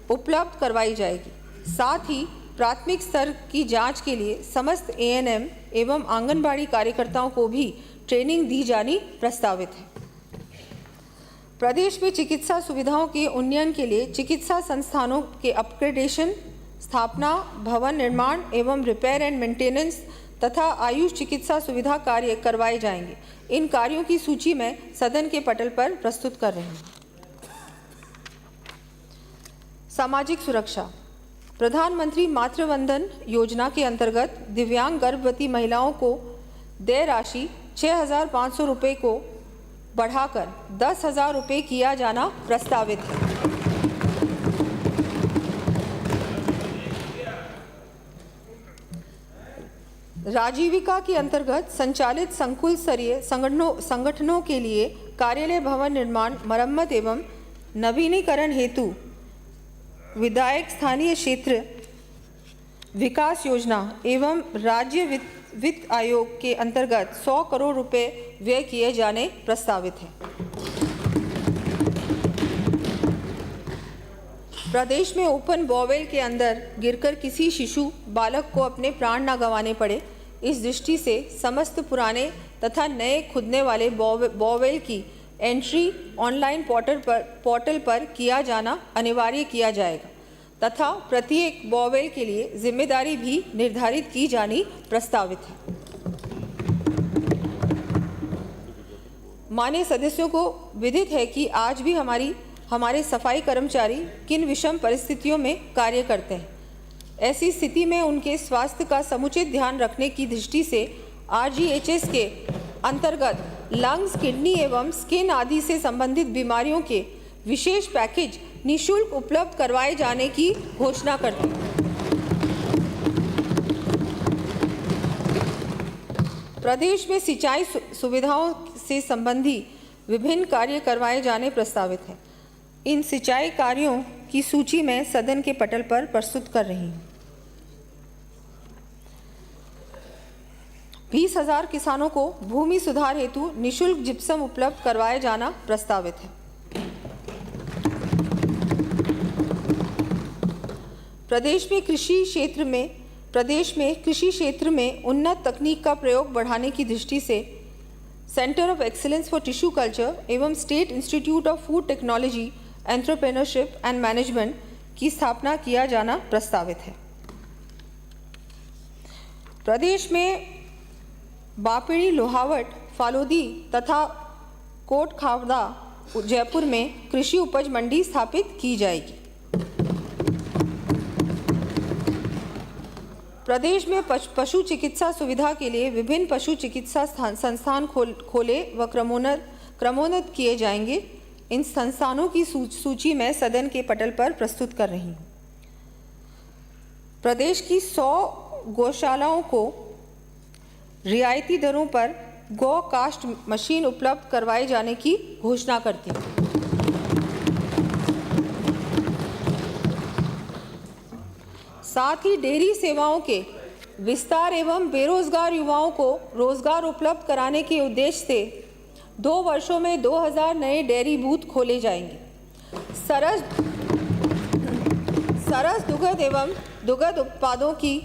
Speaker 4: उपलब्ध करवाई जाएगी। साथ ही प्राथमिक स्तर की जांच के लिए समस्त एएनएम एवं आंगनबाड़ी कार्यकर्ताओं को भी ट्रेनिंग दी जानी प्रस्तावित है। प्रदेश में चिकित्सा सुविधाओं के उन्नयन के लिए चिकित्सा संस्थानों के अपग्रेडेशन, स्थापना, भवन निर्माण एवं रिपेयर एंड मेंटेनेंस तथा आयुष चिकित्सा सुविधा कार्य करवाए जाएंगे। इन कार्यों की सूची मैं सदन के पटल पर प्रस्तुत कर रही हूँ। सामाजिक सुरक्षा, प्रधानमंत्री मातृवंदन योजना के अंतर्गत दिव्यांग गर्भवती महिलाओं को देय राशि 6,500 रुपये को बढ़ाकर 10,000 रुपये किया जाना प्रस्तावित है। राजीविका के अंतर्गत संचालित संकुल स्तरीय संगठनों के लिए कार्यालय भवन निर्माण, मरम्मत एवं नवीनीकरण हेतु विधायक स्थानीय क्षेत्र विकास योजना एवं राज्य वित्त आयोग के अंतर्गत 100 करोड़ रुपए व्यय किए जाने प्रस्तावित है। प्रदेश में ओपन बोरवेल के अंदर गिरकर किसी शिशु बालक को अपने प्राण न गंवाने पड़े, इस दृष्टि से समस्त पुराने तथा नए खुदने वाले बोरवेल की एंट्री ऑनलाइन पोर्टल पर किया जाना अनिवार्य किया जाएगा तथा प्रत्येक बोरवेल के लिए जिम्मेदारी भी निर्धारित की जानी प्रस्तावित है। माननीय सदस्यों को विदित है कि आज भी हमारे सफाई कर्मचारी किन विषम परिस्थितियों में कार्य करते हैं। ऐसी स्थिति में उनके स्वास्थ्य का समुचित ध्यान रखने की दृष्टि से RGHS के अंतर्गत लंग्स, किडनी एवं स्किन आदि से संबंधित बीमारियों के विशेष पैकेज निःशुल्क उपलब्ध करवाए जाने की घोषणा करती हूँ। प्रदेश में सिंचाई सुविधाओं से संबंधी विभिन्न कार्य करवाए जाने प्रस्तावित हैं। इन सिंचाई कार्यों की सूची मैं सदन के पटल पर प्रस्तुत कर रही हूँ। 20,000 किसानों को भूमि सुधार हेतु निःशुल्क जिप्सम उपलब्ध करवाया जाना प्रस्तावित है। प्रदेश में कृषि क्षेत्र में उन्नत तकनीक का प्रयोग बढ़ाने की दृष्टि से centre of excellence for tissue culture एवं state institute of food technology, entrepreneurship and management की स्थापना किया जाना प्रस्तावित है। प्रदेश में बापिड़ी, लोहावट, फालोदी तथा कोटखावदा जयपुर में कृषि उपज मंडी स्थापित की जाएगी। प्रदेश में पशु चिकित्सा सुविधा के लिए विभिन्न पशु चिकित्सा संस्थान खोले व क्रमोन्नत किए जाएंगे। इन संस्थानों की सूची मैं सदन के पटल पर प्रस्तुत कर रही हूँ। प्रदेश की 100 गौशालाओं को रियायती दरों पर गौ कास्ट मशीन उपलब्ध करवाए जाने की घोषणा करती हूँ। साथ ही डेयरी सेवाओं के विस्तार एवं बेरोजगार युवाओं को रोजगार उपलब्ध कराने के उद्देश्य से 2 वर्षों में 2000 नए डेयरी बूथ खोले जाएंगे। सरस दुग्ध एवं दुग्ध उत्पादों की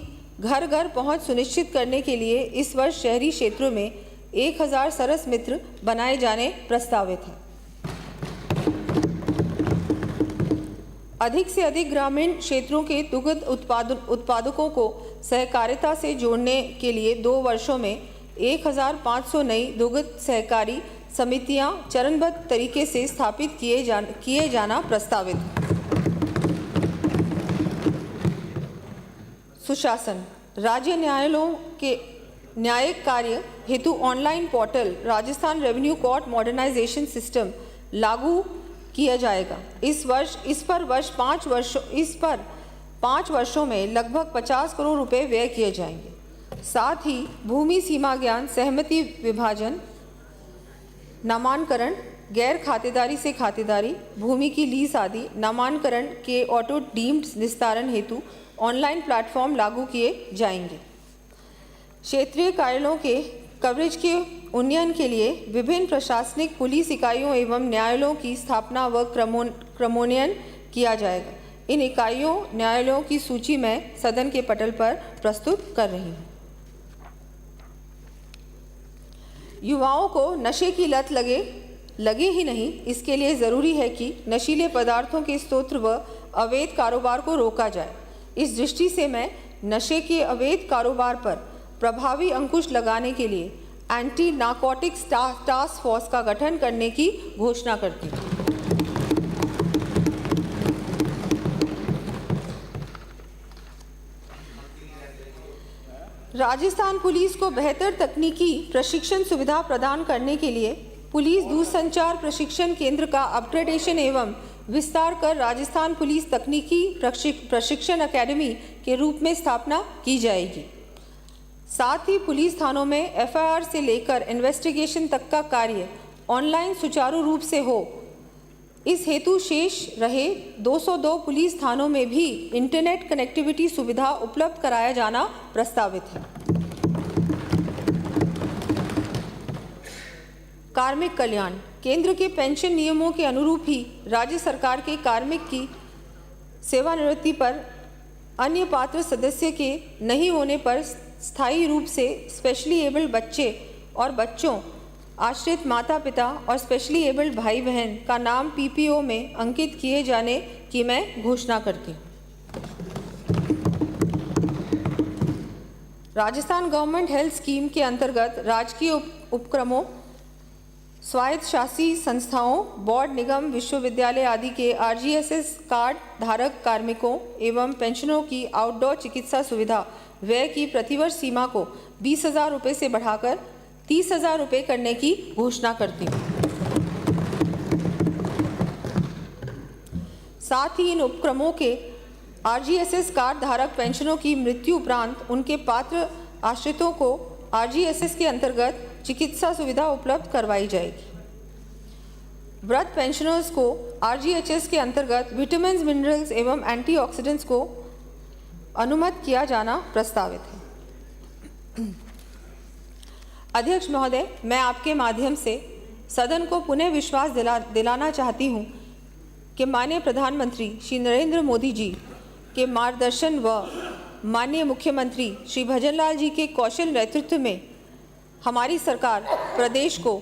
Speaker 4: घर घर पहुंच सुनिश्चित करने के लिए इस वर्ष शहरी क्षेत्रों में 1000 सरस मित्र बनाए जाने प्रस्तावित है। अधिक से अधिक ग्रामीण क्षेत्रों के दुग्ध उत्पादकों को सहकारिता से जोड़ने के लिए 2 वर्षों में 1500 नई दुग्ध सहकारी समितियां चरणबद्ध तरीके से स्थापित किए जाना प्रस्तावित है। सुशासन राज्य न्यायालयों के न्यायिक कार्य हेतु online portal Rajasthan revenue court modernization system लागू किया जाएगा। इस पर 5 वर्षों में लगभग 50 करोड़ रुपए व्यय किए जाएंगे। साथ ही भूमि सीमा ज्ञान, सहमति विभाजन, नामांकन, गैर खातेदारी से खातेदारी, भूमि की लीज आदि नामांकन के ऑटो डीम्ड निस्तारण हेतु ऑनलाइन प्लेटफॉर्म लागू किए जाएंगे। क्षेत्रीय कार्यालयों के कवरेज के उन्नयन के लिए विभिन्न प्रशासनिक पुलिस इकाइयों एवं न्यायालयों की स्थापना व क्रमोन्नयन किया जाएगा। इन इकाइयों न्यायालयों की सूची मैं सदन के पटल पर प्रस्तुत कर रही हूँ। युवाओं को नशे की लत लगे ही नहीं, इसके लिए ज़रूरी है कि नशीले पदार्थों के स्रोत व अवैध कारोबार को रोका जाए। इस दृष्टि से मैं नशे के अवैध कारोबार पर प्रभावी अंकुश लगाने के लिए एंटी नारकोटिक्स टास्क फोर्स का गठन करने की घोषणा करती हूँ। राजस्थान पुलिस को बेहतर तकनीकी प्रशिक्षण सुविधा प्रदान करने के लिए पुलिस दूरसंचार प्रशिक्षण केंद्र का अपग्रेडेशन एवं विस्तार कर राजस्थान पुलिस तकनीकी प्रशिक्षण अकेडमी के रूप में स्थापना की जाएगी। साथ ही पुलिस थानों में एफआईआर से लेकर इन्वेस्टिगेशन तक का कार्य ऑनलाइन सुचारू रूप से हो, इस हेतु शेष रहे 202 पुलिस थानों में भी इंटरनेट कनेक्टिविटी सुविधा उपलब्ध कराया जाना प्रस्तावित है। कार्मिक कल्याण केंद्र के पेंशन नियमों के अनुरूप ही राज्य सरकार के कार्मिक की सेवानिवृत्ति पर अन्य पात्र सदस्य के नहीं होने पर स्थायी रूप से स्पेशली एबल्ड बच्चे और बच्चों, आश्रित माता पिता और स्पेशली एबल्ड भाई बहन का नाम पीपीओ में अंकित किए जाने की मैं घोषणा करती हूँ। राजस्थान गवर्नमेंट हेल्थ स्कीम के अंतर्गत राजकीय उपक्रमों, स्वायत्त शासी संस्थाओं, बोर्ड, निगम, विश्वविद्यालय आदि के आरजीएसएस कार्ड धारक कार्मिकों एवं पेंशनरों की आउटडोर चिकित्सा सुविधा व्यय की प्रतिवर्ष सीमा को 20,000 रुपये से बढ़ाकर 30,000 रुपये करने की घोषणा करती हूँ। साथ ही इन उपक्रमों के आरजीएसएस कार्ड धारक पेंशनरों की मृत्यु उपरांत उनके पात्र आश्रितों को आरजीएसएस के अंतर्गत चिकित्सा सुविधा उपलब्ध करवाई जाएगी। वृद्ध पेंशनर्स को आरजीएचएस के अंतर्गत विटामिन्स, मिनरल्स एवं एंटीऑक्सीडेंट्स को अनुमत किया जाना प्रस्तावित है। अध्यक्ष महोदय, मैं आपके माध्यम से सदन को पुनः विश्वास दिलाना चाहती हूँ कि माननीय प्रधानमंत्री श्री नरेंद्र मोदी जी के मार्गदर्शन व माननीय मुख्यमंत्री श्री भजनलाल जी के कौशल नेतृत्व में हमारी सरकार प्रदेश को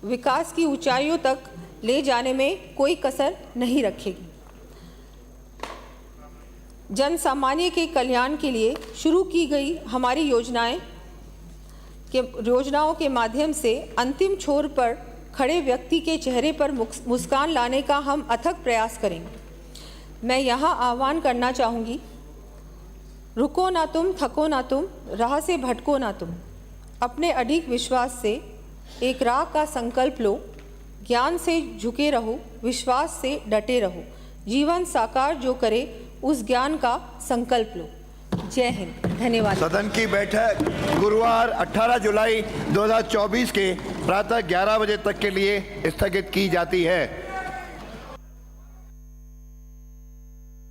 Speaker 4: विकास की ऊंचाइयों तक ले जाने में कोई कसर नहीं रखेगी। जन सामान्य के कल्याण के लिए शुरू की गई हमारी योजनाएं योजनाओं के माध्यम से अंतिम छोर पर खड़े व्यक्ति के चेहरे पर मुस्कान लाने का हम अथक प्रयास करेंगे। मैं यहाँ आह्वान करना चाहूँगी, रुको ना तुम, थको ना तुम, राह से भटको ना तुम। अपने अडिग विश्वास से एक राह का संकल्प लो, ज्ञान से झुके रहो, विश्वास से डटे रहो, जीवन साकार जो करे उस ज्ञान का संकल्प लो। जय हिंद। धन्यवाद।
Speaker 2: सदन की बैठक गुरुवार 18 जुलाई 2024 के प्रातः 11 बजे तक के लिए स्थगित की जाती है।